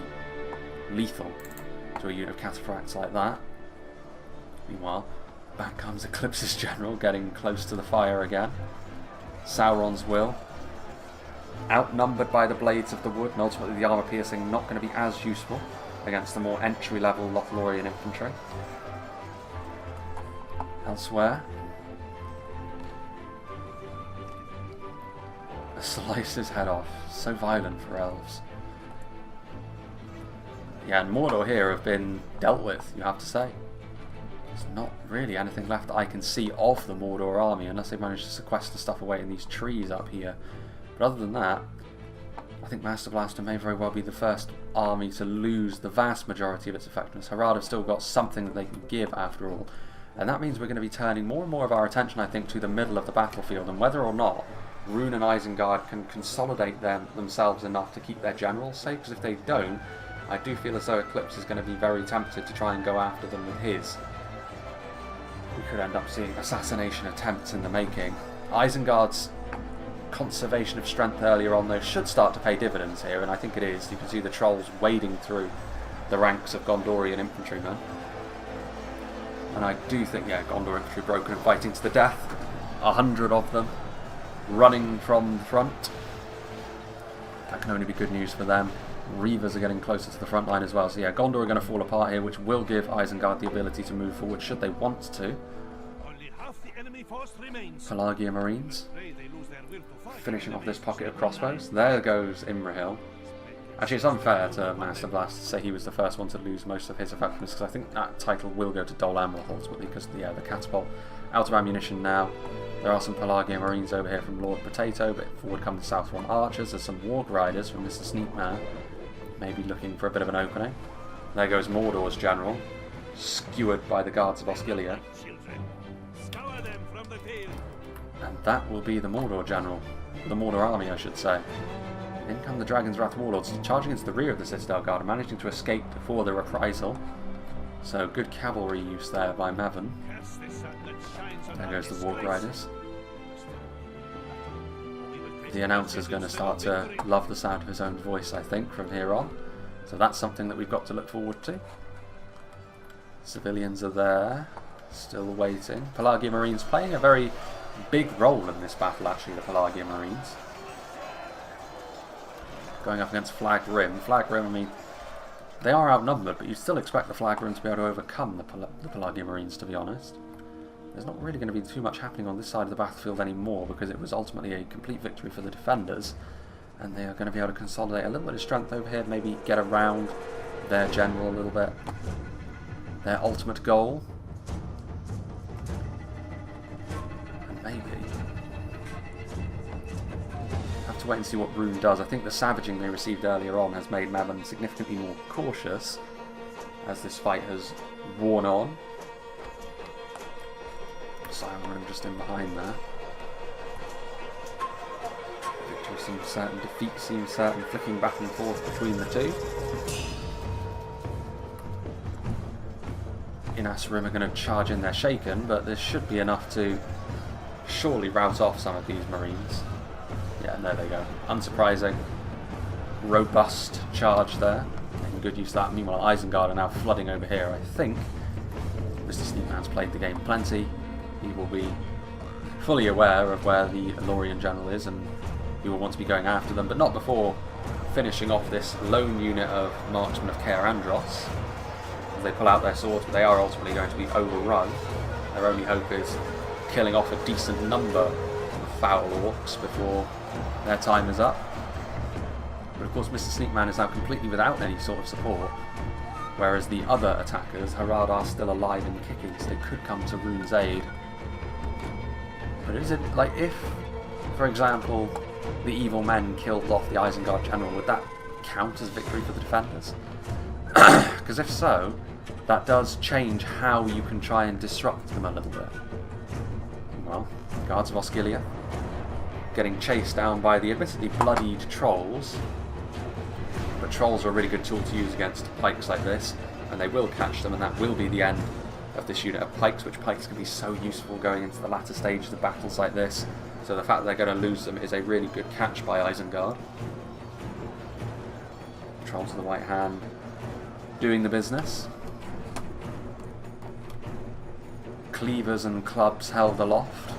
lethal to a unit of cataphracts like that. Meanwhile, back comes Eclipse's general, getting close to the fire again. Sauron's will. Outnumbered by the Blades of the Wood, and ultimately the armor piercing not going to be as useful against the more entry-level Lothlorien infantry. Elsewhere, slice his head off. So violent for elves. Yeah, and Mordor here have been dealt with, you have to say. There's not really anything left that I can see of the Mordor army, unless they manage to sequester stuff away in these trees up here. But other than that, I think Master Blaster may very well be the first army to lose the vast majority of its effectiveness. Harad have still got something that they can give after all. And that means we're going to be turning more and more of our attention, I think, to the middle of the battlefield, and whether or not Rhun and Isengard can consolidate themselves enough to keep their generals safe, because if they don't, I do feel as though Eclipse is going to be very tempted to try and go after them with his. We could end up seeing assassination attempts in the making. Isengard's conservation of strength earlier on, though, should start to pay dividends here, and I think it is. You can see the trolls wading through the ranks of Gondorian infantrymen. And I do think, yeah, Gondor infantry broken and fighting to the death. 100 of them running from the front. That can only be good news for them. Reavers are getting closer to the front line as well. So yeah, Gondor are going to fall apart here, which will give Isengard the ability to move forward should they want to. Pelagia Marines finishing off this pocket of crossbows. There goes Imrahil. Actually, it's unfair to Master Blast to say he was the first one to lose most of his effectiveness, because I think that title will go to Dol Amroth ultimately, because the catapult out of ammunition now. There are some Pelagia Marines over here from Lord Potato, but forward come the Southron Archers. There's some Warg Riders from Mr. Sneakman, maybe looking for a bit of an opening. There goes Mordor's general, skewered by the guards of Osgiliath. And that will be the Mordor general, the Mordor army I should say. In come the Dragon's Wrath Warlords, charging into the rear of the Citadel Guard and managing to escape before the reprisal. So good cavalry use there by Mavin. There goes the Warg Riders. The announcer's going to start to love the sound of his own voice, I think, from here on. So that's something that we've got to look forward to. Civilians are there, still waiting. Pelagia Marines playing a very big role in this battle, actually, the Pelagia Marines. Going up against Flag Rim. Flag Rim, I mean, they are outnumbered, but you still expect the Flag Rim to be able to overcome the Pelagia Marines, to be honest. There's not really going to be too much happening on this side of the battlefield anymore, because it was ultimately a complete victory for the defenders, and they are going to be able to consolidate a little bit of strength over here, maybe get around their general a little bit. Their ultimate goal. And maybe have to wait and see what Rhun does. I think the savaging they received earlier on has made Mavin significantly more cautious as this fight has worn on. Sauron just in behind there. Victory seems certain, defeat seems certain, flicking back and forth between the two. Inas Rim are going to charge in there shaken, but this should be enough to surely rout off some of these Marines. Yeah, and there they go. Unsurprising. Robust charge there. Making good use of that. Meanwhile, Isengard are now flooding over here. I think Mr. Sneakman's played the game plenty. He will be fully aware of where the Lorien general is, and he will want to be going after them, but not before finishing off this lone unit of marksmen of Caer Andros. As they pull out their swords, but they are ultimately going to be overrun. Their only hope is killing off a decent number of foul orcs before their time is up. But of course Mr. Sneakman is now completely without any sort of support, whereas the other attackers, Harad, are still alive and kicking, so they could come to Rhun's aid. But is it, like, if, for example, the evil men killed off the Isengard general, would that count as victory for the defenders? Because if so, that does change how you can try and disrupt them a little bit. Well, Guards of Osgiliath getting chased down by the admittedly bloodied trolls, but trolls are a really good tool to use against pikes like this, and they will catch them, and that will be the end of this unit of pikes, which pikes can be so useful going into the latter stages of battles like this. So the fact that they're going to lose them is a really good catch by Isengard. Trolls of the White Hand doing the business. Cleavers and clubs held aloft.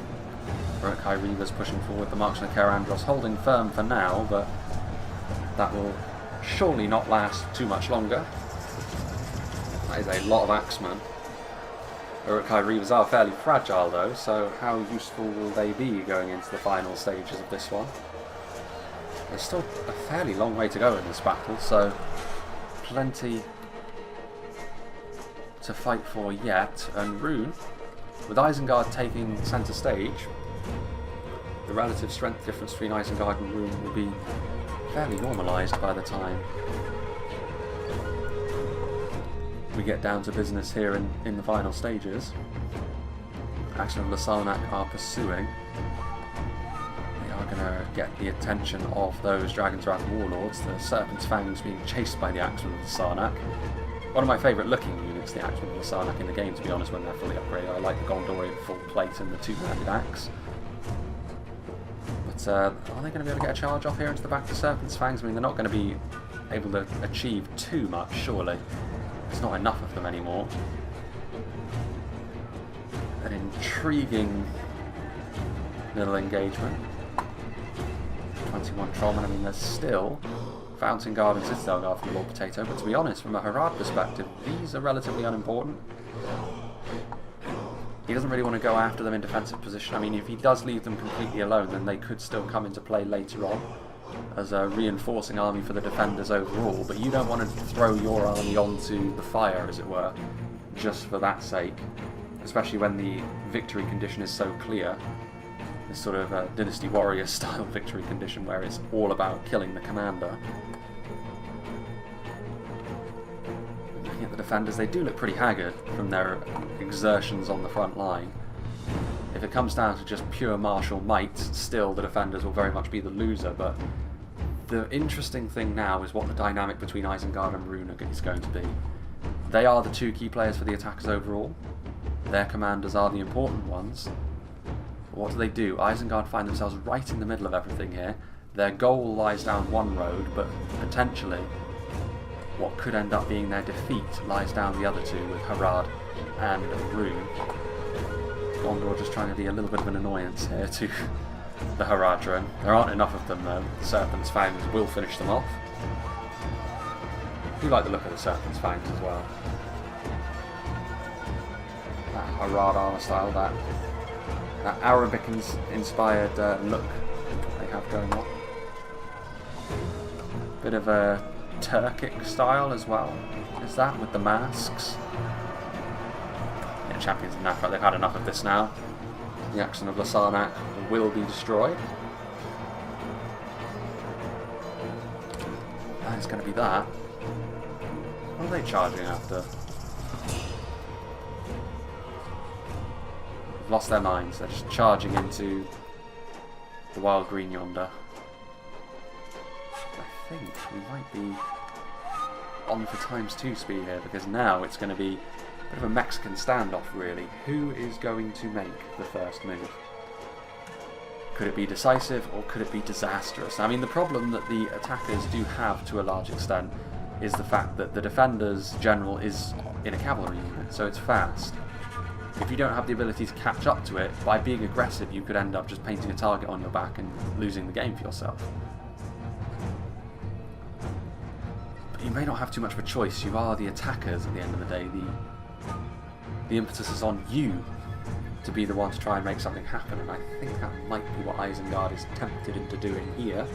Uruk-hai Reavers pushing forward, the marksmen of Caer Andros holding firm for now, but that will surely not last too much longer. That is a lot of axemen. Uruk-hai Reavers are fairly fragile though, so how useful will they be going into the final stages of this one? There's still a fairly long way to go in this battle, so plenty to fight for yet. And Rhun, with Isengard taking centre stage, the relative strength difference between Isengard and Rhun will be fairly normalised by the time we get down to business here in the final stages. Action of Lasarnak are pursuing. They are going to get the attention of those Dragon's Wrath warlords. The Serpent's Fangs being chased by the Axemen of Lasarnak. One of my favourite looking units, the Axemen of Lasarnak in the game, to be honest, when they're fully upgraded. I like the Gondorian full plate and the two-handed axe. But are they going to be able to get a charge off here into the back of the Serpent's Fangs? I mean, they're not going to be able to achieve too much, surely. There's not enough of them anymore. An intriguing little engagement. 21 Trollmen, I mean, there's still Fountain Guard and Citadel Guard from the Lord Potato, but to be honest, from a Harad perspective, these are relatively unimportant. He doesn't really want to go after them in defensive position. I mean, if he does leave them completely alone, then they could still come into play later on as a reinforcing army for the defenders overall, but you don't want to throw your army onto the fire, as it were, just for that sake, especially when the victory condition is so clear. This sort of Dynasty Warrior style victory condition where it's all about killing the commander. Looking at the defenders, they do look pretty haggard from their exertions on the front line. If it comes down to just pure martial might, still the defenders will very much be the loser, but the interesting thing now is what the dynamic between Isengard and Rhun is going to be. They are the two key players for the attackers overall. Their commanders are the important ones. But what do? Isengard find themselves right in the middle of everything here. Their goal lies down one road, but potentially what could end up being their defeat lies down the other two with Harad and Rhun. Gondor just trying to be a little bit of an annoyance here to the Haradrim. There aren't enough of them though. The Serpent's Fangs will finish them off. I do like the look of the Serpent's Fangs as well. That Harad armor style, that Arabic-inspired look they have going on. Bit of a Turkic style as well, is that, with the masks. Yeah, Champions of Nafrat, they've had enough of this now. The Axemen of Lasarnak will be destroyed. That is going to be that. What are they charging after? They've lost their minds, they're just charging into the wild green yonder. I think we might be on for ×2 speed here, because now it's going to be a bit of a Mexican standoff really. Who is going to make the first move? Could it be decisive or could it be disastrous? I mean, the problem that the attackers do have to a large extent is the fact that the defender's general is in a cavalry unit, so it's fast. if you don't have the ability to catch up to it, by being aggressive you could end up just painting a target on your back and losing the game for yourself. But you may not have too much of a choice. You are the attackers at the end of the day. The impetus is on you to be the one to try and make something happen, and I think that might be what Isengard is tempted into doing here.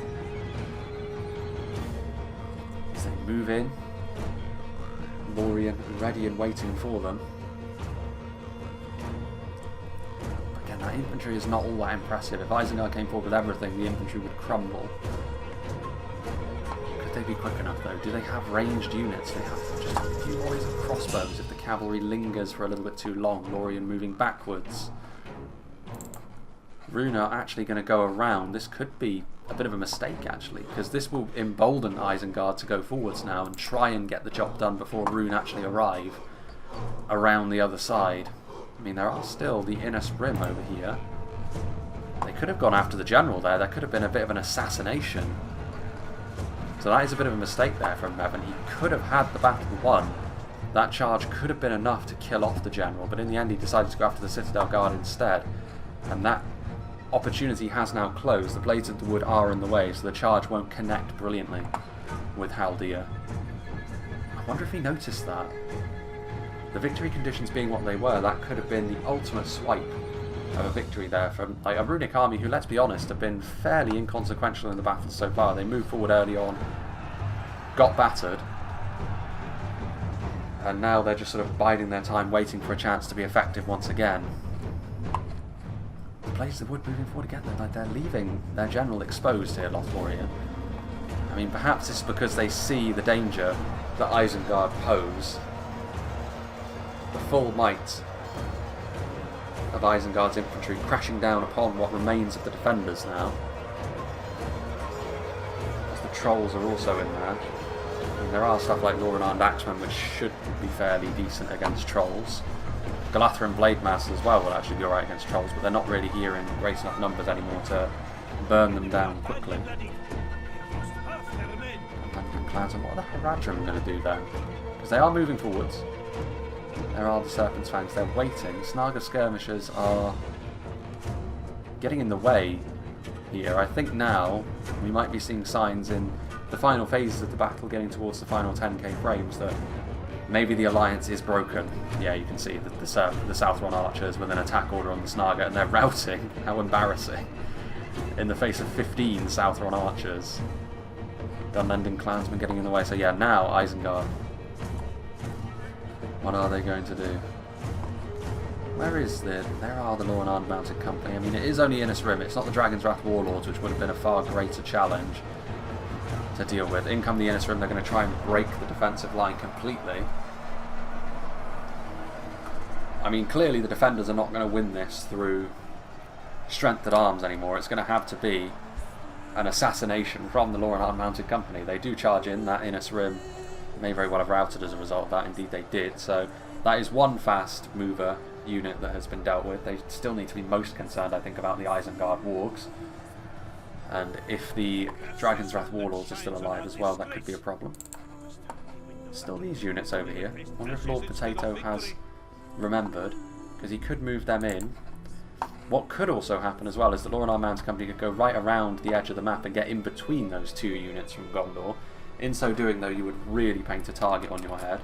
As they move in, Lorien ready and waiting for them. Again, that infantry is not all that impressive. If Isengard came forward with everything, the infantry would crumble. Could they be quick enough though? Do they have ranged units? They have just a few volleys of crossbows. If the cavalry lingers for a little bit too long, Lorien moving backwards. Rhun are actually going to go around. This could be a bit of a mistake actually, because this will embolden Isengard to go forwards now and try and get the job done before Rhun actually arrive around the other side. I mean, there are still the Inner Rim over here. They could have gone after the general there. There could have been a bit of an assassination. So that is a bit of a mistake there from Bevan. He could have had the battle won. That charge could have been enough to kill off the general, but in the end he decided to go after the Citadel Guard instead. And that opportunity has now closed. The Blades of the Wood are in the way, so the charge won't connect brilliantly with Haldir. I wonder if he noticed that. The victory conditions being what they were, that could have been the ultimate swipe of a victory there from like a Runic army who, let's be honest, have been fairly inconsequential in the battle so far. They moved forward early on, got battered, and now they're just sort of biding their time, waiting for a chance to be effective once again. The Blades of Wood moving forward again, they're leaving their general exposed here, Lothlorien. I mean, perhaps it's because they see the danger that Isengard pose. The full might of Isengard's infantry crashing down upon what remains of the defenders now. As the trolls are also in there. And there are stuff like Lorien Axemen which should be fairly decent against trolls. Galatha Blade Masters as well will actually be alright against trolls, but they're not really here in great enough numbers anymore to burn them down quickly. And Clans, what are the Haradrim going to do then? Because they are moving forwards. There are the Serpent's Fangs, they're waiting. Snaga skirmishers are getting in the way here. I think now we might be seeing signs in the final phases of the battle, getting towards the final 10k frames, that maybe the alliance is broken. Yeah, you can see that the Southron archers with an attack order on the Snaga, and they're routing. How embarrassing. In the face of 15 Southron archers. Dunlending clansmen getting in the way. So yeah, now Isengard. What are they going to do? Where is the... There are the Lorien Mounted Company. I mean, it is only Inner Rim. It's not the Dragon's Wrath Warlords, which would have been a far greater challenge to deal with. In come the Inner Rim, they're going to try and break the defensive line completely. I mean, clearly the defenders are not going to win this through strength at arms anymore. It's going to have to be an assassination from the Lorien Mounted Company. They do charge in. That Inner Rim may very well have routed as a result of that. Indeed they did. So that is one fast mover unit that has been dealt with. They still need to be most concerned, I think, about the Isengard wargs. And if the Dragon's Wrath Warlords are still alive as well, that could be a problem. Still these units over here. I wonder if Lord Potato has remembered, because he could move them in. What could also happen as well is the Lorien Mounted Company could go right around the edge of the map and get in between those two units from Gondor. In so doing, though, you would really paint a target on your head.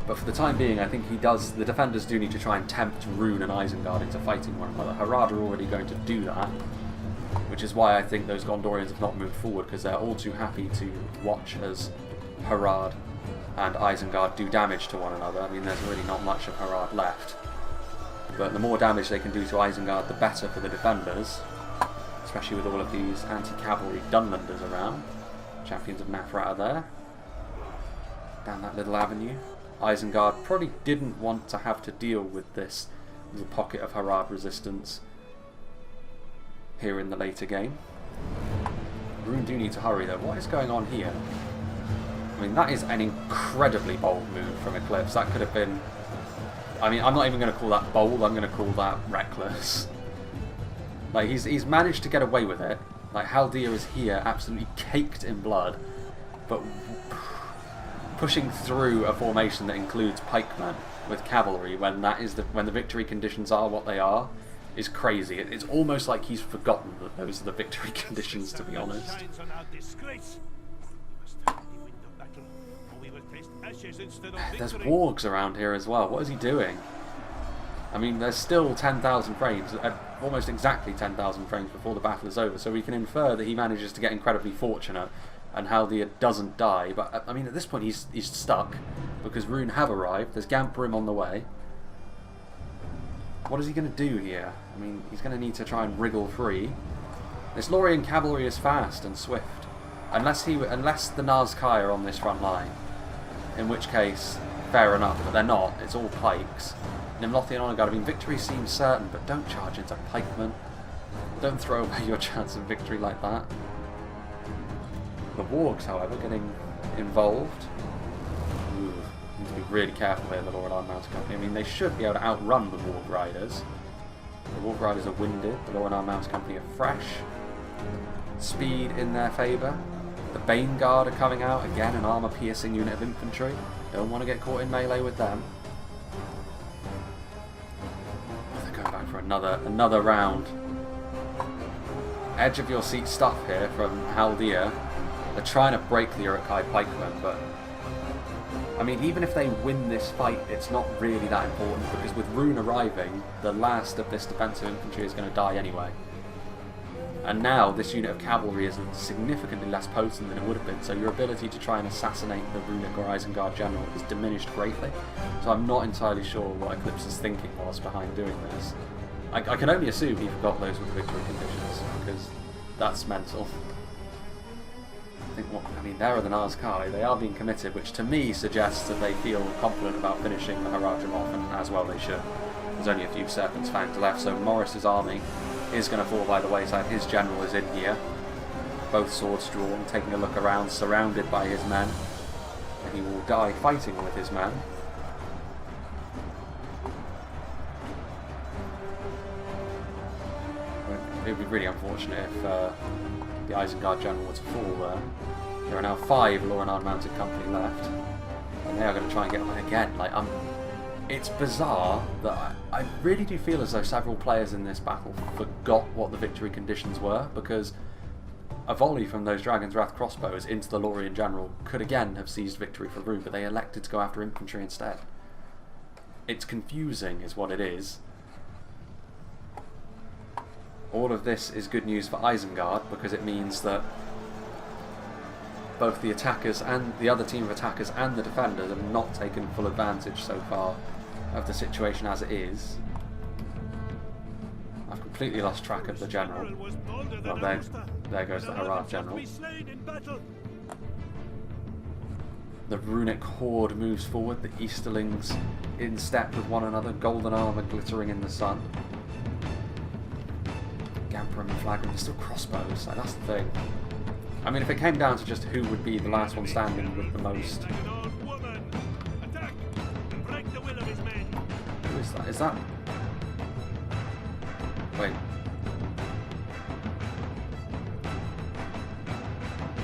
But for the time being, I think the defenders do need to try and tempt Rhun and Isengard into fighting one another. Harad are already going to do that, which is why I think those Gondorians have not moved forward, because they're all too happy to watch as Harad and Isengard do damage to one another. I mean, there's really not much of Harad left. But the more damage they can do to Isengard, the better for the defenders, especially with all of these anti-cavalry Dunlanders around. Champions of Nafrat are there. Down that little avenue. Isengard probably didn't want to have to deal with this little pocket of Harad resistance here in the later game. Rhun do need to hurry though. What is going on here? I mean, that is an incredibly bold move from Eclipse. That could have been... I mean, I'm not even going to call that bold, I'm going to call that reckless. Like, he's managed to get away with it. Like, Haldir is here, absolutely caked in blood. But pushing through a formation that includes pikemen with cavalry when when the victory conditions are what they are is crazy. It's almost like he's forgotten that those are the victory conditions, to be honest. There's wargs around here as well. What is he doing? I mean, there's still 10,000 frames, almost exactly 10,000 frames before the battle is over, so we can infer that he manages to get incredibly fortunate and Haldir doesn't die. But, I mean, at this point he's stuck because Rhun have arrived. There's Gamperim on the way. What is he going to do here? I mean, he's going to need to try and wriggle free. This Lorien cavalry is fast and swift. Unless the Nazkai are on this front line. In which case, fair enough, but they're not. It's all pikes. Lothlorien on guard. I mean, victory seems certain, but don't charge into pikemen. Don't throw away your chance of victory like that. The wargs, however, getting involved. Ooh, need to be really careful here, the Lord Mounted Company. I mean, they should be able to outrun the Warg Riders. The Warg Riders are winded. The Lord Mounted Company are fresh. Speed in their favour. The Bane Guard are coming out. Again, an armour-piercing unit of infantry. Don't want to get caught in melee with them. They're going back for another round. Edge of your seat stuff here from Haldir. They're trying to break the Uruk-hai pikemen, but I mean, even if they win this fight, it's not really that important because with Rhun arriving, the last of this defensive infantry is going to die anyway. And now this unit of cavalry is significantly less potent than it would have been, so your ability to try and assassinate the Runic or Isengard general is diminished greatly. So I'm not entirely sure what Eclipse's thinking was behind doing this. I can only assume he forgot those were the victory conditions, because that's mental. I mean, there are the Nazkai. They are being committed, which to me suggests that they feel confident about finishing the Harad off, and as well they should. There's only a few Serpent's Fangs left, so Morris's army is going to fall by the wayside. His general is in here, both swords drawn, taking a look around, surrounded by his men, and he will die fighting with his men. It would be really unfortunate if the Isengard general were to fall there. There are now 5 Lorien Mounted Company left, and they are going to try and get one again. Like, it's bizarre that I really do feel as though several players in this battle forgot what the victory conditions were, because a volley from those Dragon's Wrath crossbows into the Lorien general could again have seized victory for Rhun, but they elected to go after infantry instead. It's confusing is what it is. All of this is good news for Isengard, because it means that both the attackers and the other team of attackers and the defenders have not taken full advantage so far of the situation as it is. I've completely lost track of the general. Well, there goes the Harad general. The runic horde moves forward, the Easterlings in step with one another, golden armour glittering in the sun. Gamperim and Flagrim are still crossbows, like, that's the thing. I mean, if it came down to just who would be the last one standing with the most... Who is that? Is that... Wait.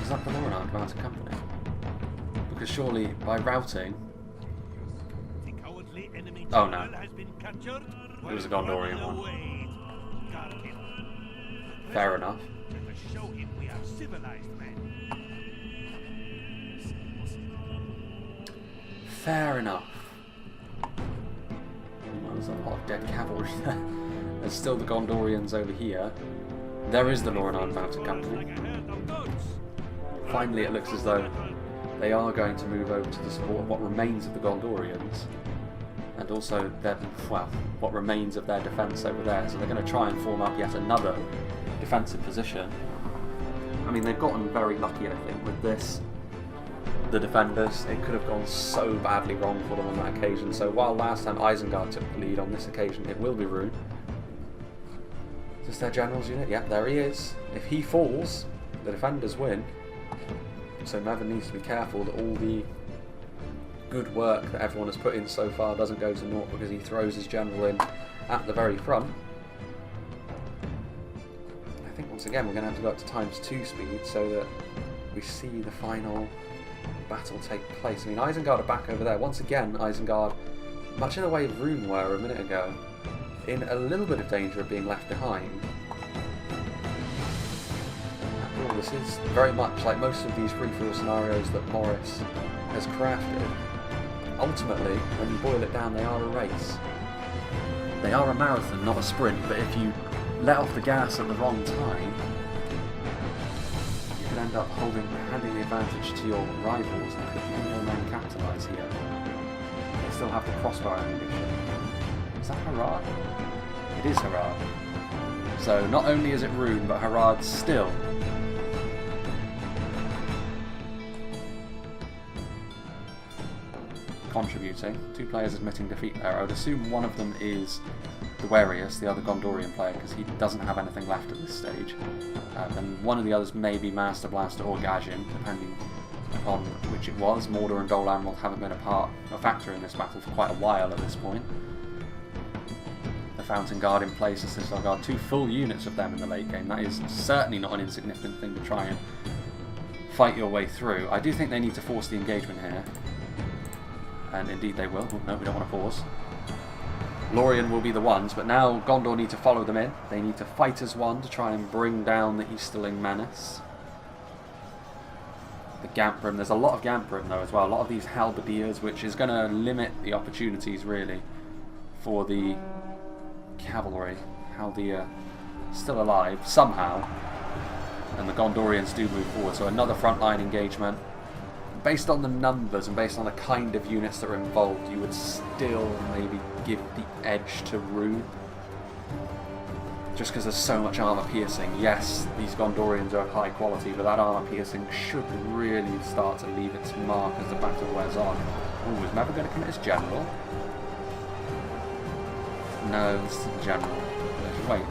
Is that the Lorien Mounted Company? Because surely, by routing... Oh no. It was a Gondorian one. Fair enough. Fair enough. Well, there's a lot of dead cavalry there. There's still the Gondorians over here. There is the Lorien Mounted Company. Finally, it looks as though they are going to move over to the support of what remains of the Gondorians, and also their, well, what remains of their defence over there. So they're going to try and form up yet another defensive position. I mean, they've gotten very lucky, I think, with this. The defenders, it could have gone so badly wrong for them on that occasion. So while last time Isengard took the lead, on this occasion it will be Rhun. Is this their general's unit? Yep, there he is. If he falls, the defenders win. So Mevin needs to be careful that all the good work that everyone has put in so far doesn't go to naught because he throws his general in at the very front. I think once again we're going to have to go up to ×2 speed so that we see the final battle take place. I mean, Isengard are back over there. Once again, Isengard, much in the way Rhun were a minute ago, in a little bit of danger of being left behind. After all, this is very much like most of these free-for-all scenarios that Morris has crafted. Ultimately, when you boil it down, they are a race. They are a marathon, not a sprint, but if you let off the gas at the wrong time, you could end up handing the advantage to your rivals, and could no man capitalise here. They still have the crossbow ammunition. Is that Harad? It is Harad. So not only is it Rhun, but Harad's still contributing. 2 players admitting defeat there. I would assume one of them is the wariest, the other Gondorian player, because he doesn't have anything left at this stage. And one of the others may be Master Blaster or Gajin, depending upon which it was. Mordor and Dol Amroth haven't been a factor in this battle for quite a while at this point. The Fountain Guard in place, as this Isengard, 2 full units of them in the late game. That is certainly not an insignificant thing to try and fight your way through. I do think they need to force the engagement here. And indeed they will. No, we don't want to pause. Lorien will be the ones, but now Gondor need to follow them in. They need to fight as one to try and bring down the Easterling menace. The Gamprim, there's a lot of Gamprim though as well. A lot of these halberdiers, which is going to limit the opportunities really for the cavalry. Haldir still alive somehow. And the Gondorians do move forward, so another frontline engagement. Based on the numbers and based on the kind of units that are involved, you would still maybe give the edge to Rhun. Just because there's so much armour piercing. Yes, these Gondorians are of high quality, but that armour piercing should really start to leave its mark as the battle wears on. Ooh, is Mevin going to commit his general? No, this is the general. Wait.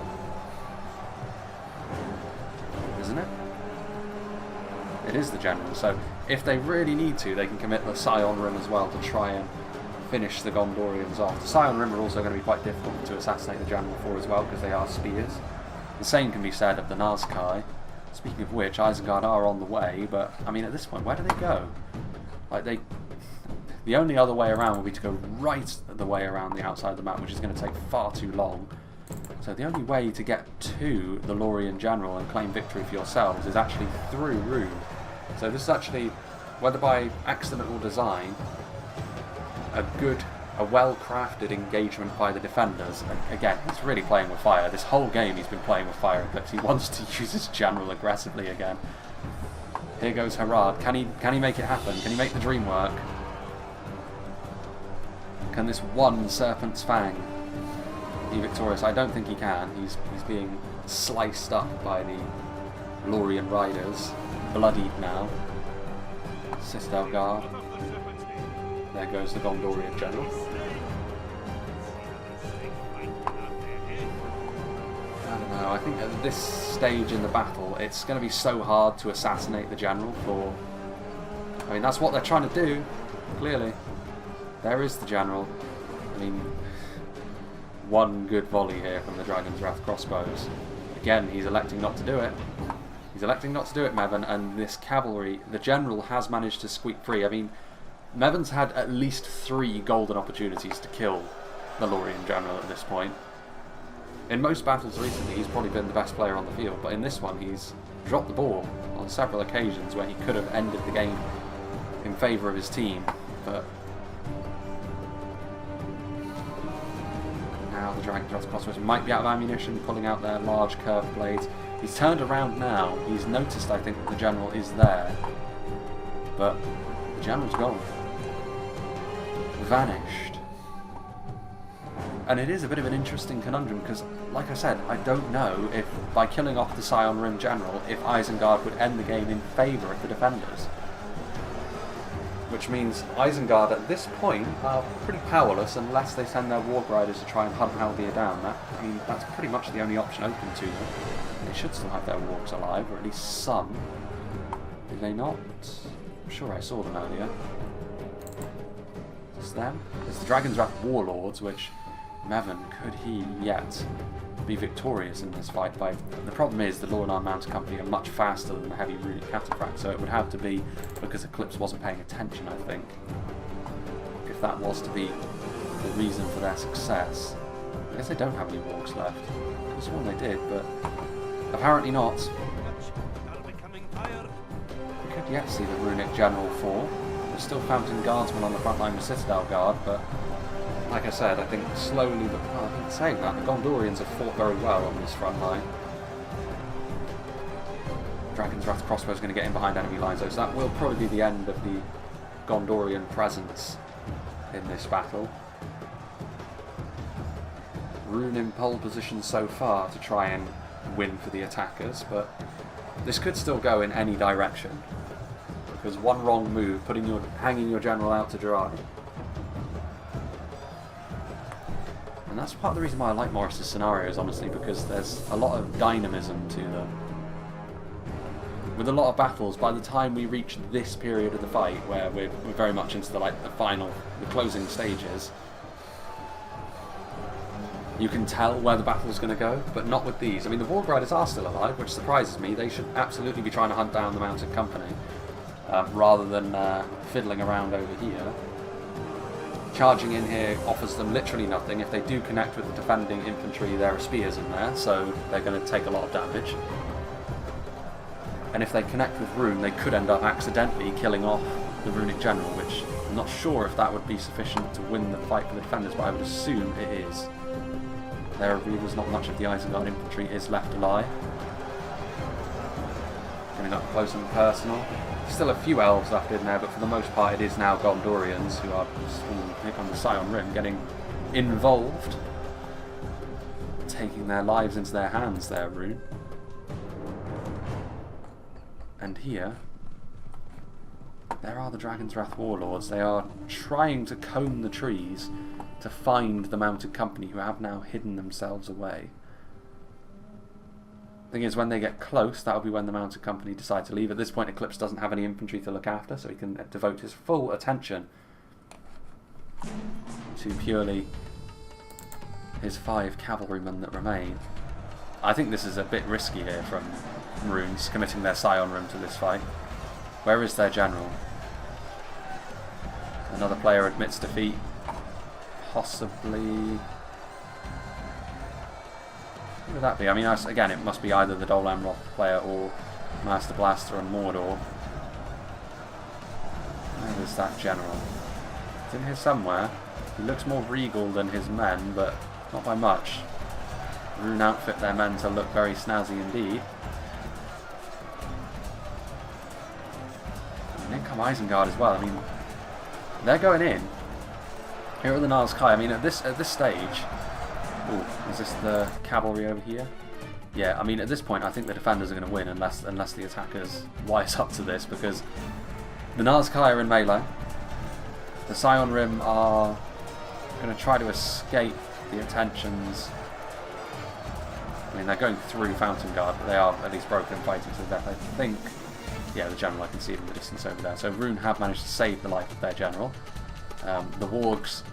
Isn't it? It is the general, so if they really need to, they can commit the Scion Rim as well to try and finish the Gondorians off. The Scion Rim are also going to be quite difficult to assassinate the general for as well, because they are spears. The same can be said of the Nazkai. Speaking of which, Isengard are on the way, but I mean at this point, where do they go? Like the only other way around would be to go right the way around the outside of the map, which is going to take far too long. So the only way to get to the Lorien general and claim victory for yourselves is actually through Rhun. So this is actually, whether by accident or design, a well-crafted engagement by the defenders. Again, he's really playing with fire. This whole game he's been playing with fire because he wants to use his general aggressively again. Here goes Harad. Can he make it happen? Can he make the dream work? Can this one Serpent's Fang be victorious? I don't think he can. He's being sliced up by the Lorien riders. Bloodied now. Citadel Guard. There goes the Gondorian general. I don't know, I think at this stage in the battle it's going to be so hard to assassinate the general for... I mean, that's what they're trying to do, clearly. There is the general. I mean, one good volley here from the Dragon's Wrath crossbows. Again, he's electing not to do it. He's electing not to do it, Mevin, and this cavalry, the general has managed to squeak free. I mean, Mevin's had at least 3 golden opportunities to kill the Lorien general at this point. In most battles recently, he's probably been the best player on the field, but in this one, he's dropped the ball on several occasions where he could have ended the game in favour of his team, but now the Dragon's Wrath crossbows might be out of ammunition, pulling out their large curved blades. He's turned around now. He's noticed, I think, that the general is there, but the general's gone. Vanished. And it is a bit of an interesting conundrum because, like I said, I don't know if by killing off the Scion Rim general, if Isengard would end the game in favour of the defenders. Which means Isengard at this point are pretty powerless unless they send their Warg Riders to try and hunt Haldir down. I mean, that's pretty much the only option open to them. They should still have their Wargs alive, or at least some. Do they not? I'm sure I saw them earlier. Is this them? There's the Dragon's Wrath Warlords, which Mevin, could he yet be victorious in this fight. The problem is the Lorien Mounted Company are much faster than the heavy runic cataphract, so it would have to be because Eclipse wasn't paying attention, I think. If that was to be the reason for their success. I guess they don't have any wargs left. I was sworn they did, but apparently not. We could yet see the runic general fall. There's still Fountain Guardsmen on the front line with Citadel Guard, but like I said, I think slowly, but well, I think saying that, the Gondorians have fought very well on this front line. Dragon's Wrath crossbow is going to get in behind enemy lines, though, so that will probably be the end of the Gondorian presence in this battle. Rhun in pole position so far to try and win for the attackers, but this could still go in any direction. Because one wrong move, hanging your general out to dry. And that's part of the reason why I like Morris's scenarios, honestly, because there's a lot of dynamism to them. With a lot of battles, by the time we reach this period of the fight, where we're very much into the closing stages, you can tell where the battle's going to go, but not with these. I mean, the Warg Riders are still alive, which surprises me. They should absolutely be trying to hunt down the Mounted Company, rather than fiddling around over here. Charging in here offers them literally nothing. If they do connect with the defending infantry, there are spears in there, so they're going to take a lot of damage. And if they connect with Rhun, they could end up accidentally killing off the Runic General, which I'm not sure if that would be sufficient to win the fight for the defenders, but I would assume it is. There are readers, not much of the Isengard infantry is left alive. Getting up close and personal. Still a few elves left in there, but for the most part it is now Gondorians who are on the Scion Rim getting involved, taking their lives into their hands there, Rhun. And here, there are the Dragon's Wrath Warlords. They are trying to comb the trees to find the Mounted Company, who have now hidden themselves away. Thing is, when they get close, that'll be when the Mounted Company decide to leave. At this point, Eclipse doesn't have any infantry to look after, so he can devote his full attention to purely his 5 cavalrymen that remain. I think this is a bit risky here from Rhuns, committing their Scion Rim to this fight. Where is their general? Another player admits defeat. Possibly... Who would that be? I mean, again, it must be either the Dol Amroth player or Master Blaster and Mordor. Where is that general? It's in here somewhere. He looks more regal than his men, but not by much. Rhun outfit their men to look very snazzy indeed. And then come Isengard as well. I mean, they're going in. Here are the Nazkai. I mean, at this stage... Ooh, is this the cavalry over here? Yeah, I mean, at this point, I think the defenders are going to win unless the attackers wise up to this, because the Nazkai are in melee. The Scion Rim are going to try to escape the attentions. I mean, they're going through Fountain Guard, but they are at least broken and fighting to the death. I think, yeah, the general, I can see it in the distance over there. So Rhun have managed to save the life of their general. The Wargs,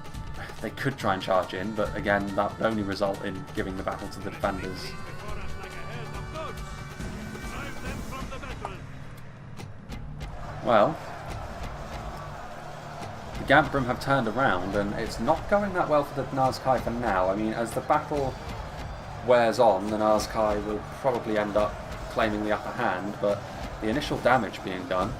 they could try and charge in, but again, that would only result in giving the battle to the defenders. Well, the Gambrim have turned around, and it's not going that well for the Nazkai for now. I mean, as the battle wears on, the Nazkai will probably end up claiming the upper hand, but the initial damage being done,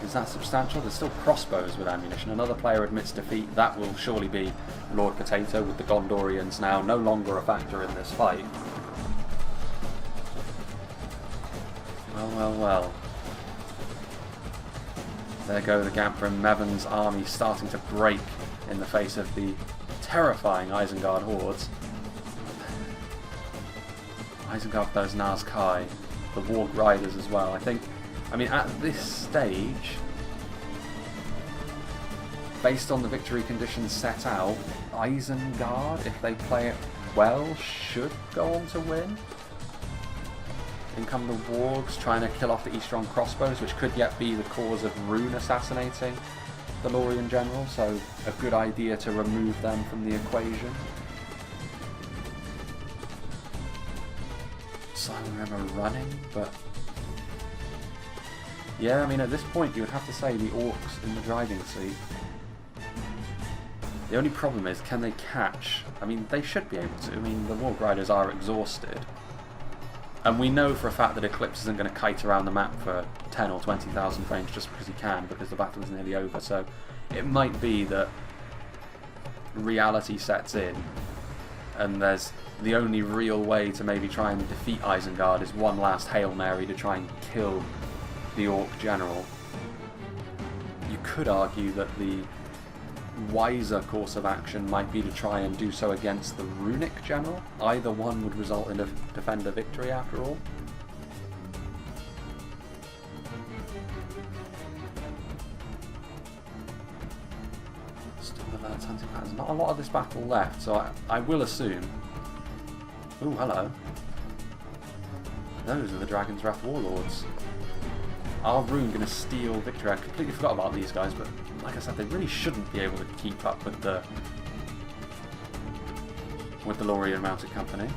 is that substantial? There's still crossbows with ammunition. Another player admits defeat. That will surely be Lord Potato, with the Gondorians now no longer a factor in this fight. Well, well, well. There go the Gambrim Mevan's army starting to break in the face of the terrifying Isengard hordes. Isengard versus Nazkai, the Warg Riders as well. I mean, at this stage, based on the victory conditions set out, Isengard, if they play it well, should go on to win. In come the Wargs trying to kill off the Eastron crossbows, which could yet be the cause of Rhun assassinating the Lorien general, so a good idea to remove them from the equation. Silent Remember running, but yeah, I mean at this point you would have to say the orcs in the driving seat. The only problem is, can they catch? I mean, they should be able to. I mean, the Warg Riders are exhausted. And we know for a fact that Eclipse isn't going to kite around the map for 10 or 20,000 frames just because he can, because the battle is nearly over. So it might be that reality sets in, and there's the only real way to maybe try and defeat Isengard is one last Hail Mary to try and kill the Orc General. You could argue that the wiser course of action might be to try and do so against the Runic General. Either one would result in a defender victory after all. Still alerts hunting patterns. Not a lot of this battle left, so I will assume... Ooh, hello. Those are the Dragon's Wrath Warlords. Are Rhun going to steal victory? I completely forgot about these guys, but like I said, they really shouldn't be able to keep up with the Lorien Mounted Company.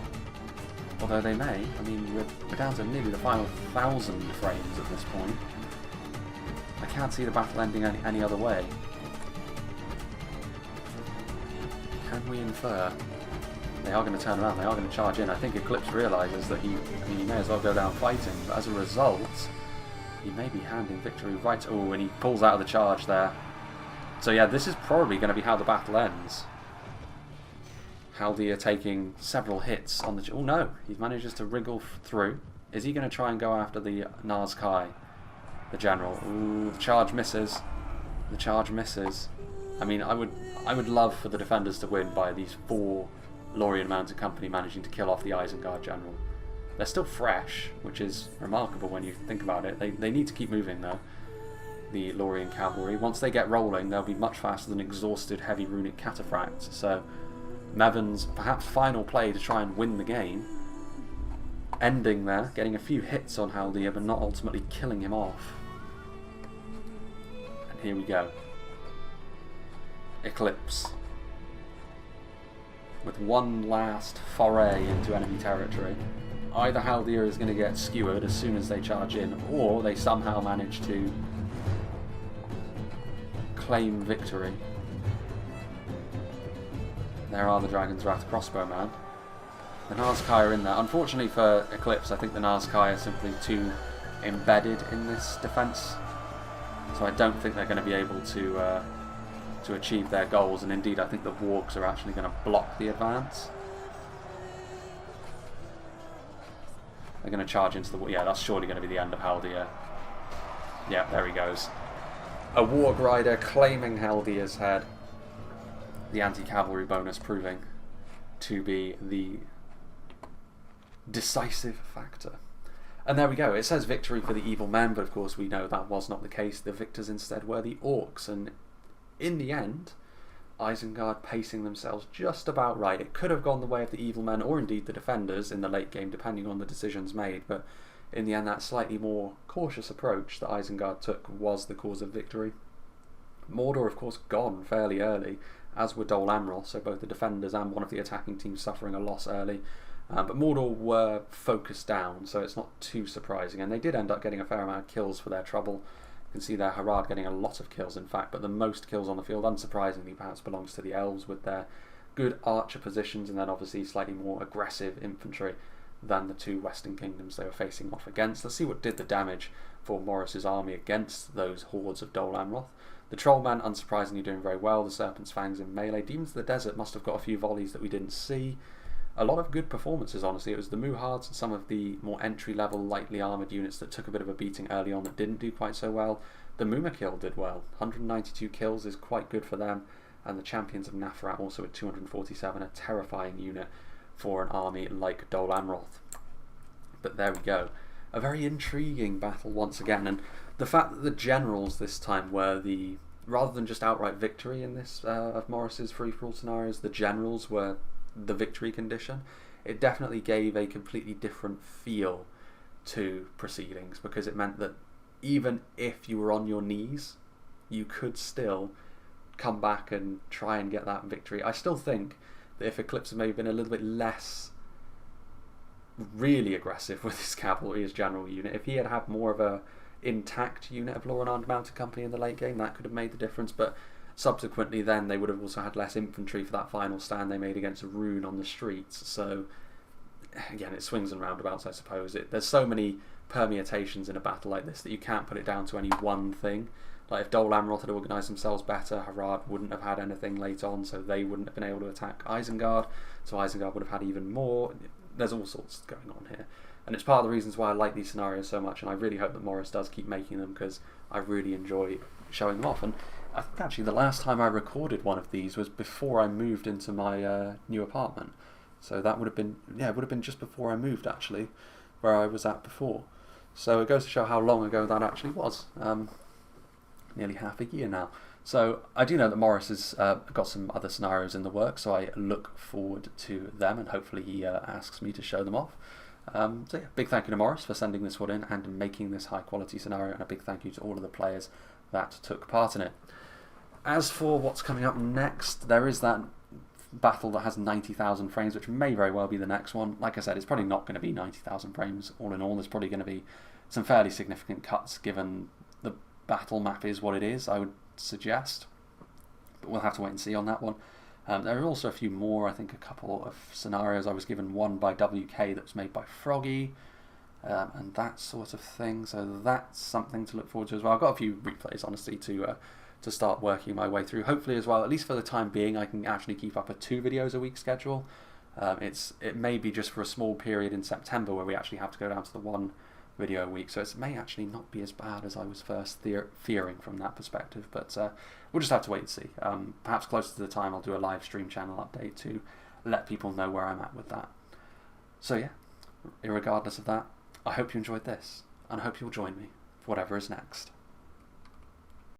Although they may. I mean, we're down to nearly the final 1,000 frames at this point. I can't see the battle ending any other way. Can we infer? They are going to turn around, they are going to charge in. I think Eclipse realises that he may as well go down fighting, but as a result, he may be handing victory right... Oh, and he pulls out of the charge there. So yeah, this is probably going to be how the battle ends. Haldir taking several hits on the... Oh no, he manages to wriggle through. Is he going to try and go after the Nazkai, the general? Ooh, the charge misses. The charge misses. I mean, I would love for the defenders to win by these 4 Lorien Mounted Company managing to kill off the Isengard general. They're still fresh, which is remarkable when you think about it. They need to keep moving though, the Lorien cavalry. Once they get rolling, they'll be much faster than exhausted heavy runic cataphracts. So Mevon's perhaps final play to try and win the game, ending there, getting a few hits on Haldir, but not ultimately killing him off. And here we go. Eclipse. With one last foray into enemy territory. Either Haldir is going to get skewered as soon as they charge in, or they somehow manage to claim victory. There are the Dragon's Wrath Crossbowman. The Nazkai are in there. Unfortunately for Eclipse, I think the Nazkai are simply too embedded in this defence, so I don't think they're going to be able to achieve their goals, and indeed I think the Wargs are actually going to block the advance. They're going to charge into the... Yeah, that's surely going to be the end of Haldir. Yeah, there he goes. A Warg Rider claiming Haldir's head. The anti-cavalry bonus proving to be the decisive factor. And there we go. It says victory for the evil men, but of course we know that was not the case. The victors instead were the orcs, and in the end, Isengard pacing themselves just about right. It could have gone the way of the evil men, or indeed the defenders in the late game, depending on the decisions made, but in the end that slightly more cautious approach that Isengard took was the cause of victory. Mordor, of course, gone fairly early, as were Dol Amroth, so both the defenders and one of the attacking teams suffering a loss early. But Mordor were focused down, so it's not too surprising, and they did end up getting a fair amount of kills for their trouble. You can see there Harad getting a lot of kills, in fact, but the most kills on the field, unsurprisingly, perhaps belongs to the elves with their good archer positions, and then obviously slightly more aggressive infantry than the 2 Western Kingdoms they were facing off against. Let's see what did the damage for Morris's army against those hordes of Dol Amroth. The Trollman, unsurprisingly, doing very well. The Serpent's Fangs in melee. Demons of the Desert must have got a few volleys that we didn't see. A lot of good performances, honestly. It was the Muhards and some of the more entry-level, lightly armoured units that took a bit of a beating early on that didn't do quite so well. The Mumakil did well. 192 kills is quite good for them. And the Champions of Nafarat also at 247, a terrifying unit for an army like Dol Amroth. But there we go. A very intriguing battle once again. And the fact that the generals this time were the... Rather than just outright victory in this of Morris's free-for-all scenarios, the generals were the victory condition. It definitely gave a completely different feel to proceedings, because it meant that even if you were on your knees, you could still come back and try and get that victory. I still think that if Eclipse had maybe been a little bit less really aggressive with his cavalry as general unit. If he had had more of a intact unit of Law and Armed Mounted Company in the late game, that could have made the difference, but subsequently then they would have also had less infantry for that final stand they made against Rhun on the streets. So again, it swings and roundabouts, I suppose. There's so many permutations in a battle like this that you can't put it down to any one thing. Like if Dol Amroth had organised themselves better, Harad wouldn't have had anything late on, so they wouldn't have been able to attack Isengard, so Isengard would have had even more. There's all sorts going on here, and it's part of the reasons why I like these scenarios so much, and I really hope that Morris does keep making them, because I really enjoy showing them off. And I think actually the last time I recorded one of these was before I moved into my new apartment, so that would have been, yeah, it would have been just before I moved actually, where I was at before. So it goes to show how long ago that actually was. Nearly half a year now. So I do know that Morris has got some other scenarios in the works, so I look forward to them, and hopefully he asks me to show them off. So yeah, big thank you to Morris for sending this one in and making this high quality scenario, and a big thank you to all of the players that took part in it. As for what's coming up next, there is that battle that has 90,000 frames, which may very well be the next one. Like I said, it's probably not going to be 90,000 frames all in all. There's probably going to be some fairly significant cuts given the battle map is what it is, I would suggest, but we'll have to wait and see on that one. There are also a few more, I think a couple of scenarios. I was given one by WK that was made by Froggy, and that sort of thing, so that's something to look forward to as well. I've got a few replays honestly to start working my way through, hopefully as well, at least for the time being I can actually keep up a 2 videos a week schedule. It may be just for a small period in September where we actually have to go down to the 1 video a week, so it may actually not be as bad as I was first fearing from that perspective, but we'll just have to wait and see. Perhaps closer to the time I'll do a live stream channel update to let people know where I'm at with that. So yeah, regardless of that, I hope you enjoyed this, and I hope you'll join me for whatever is next.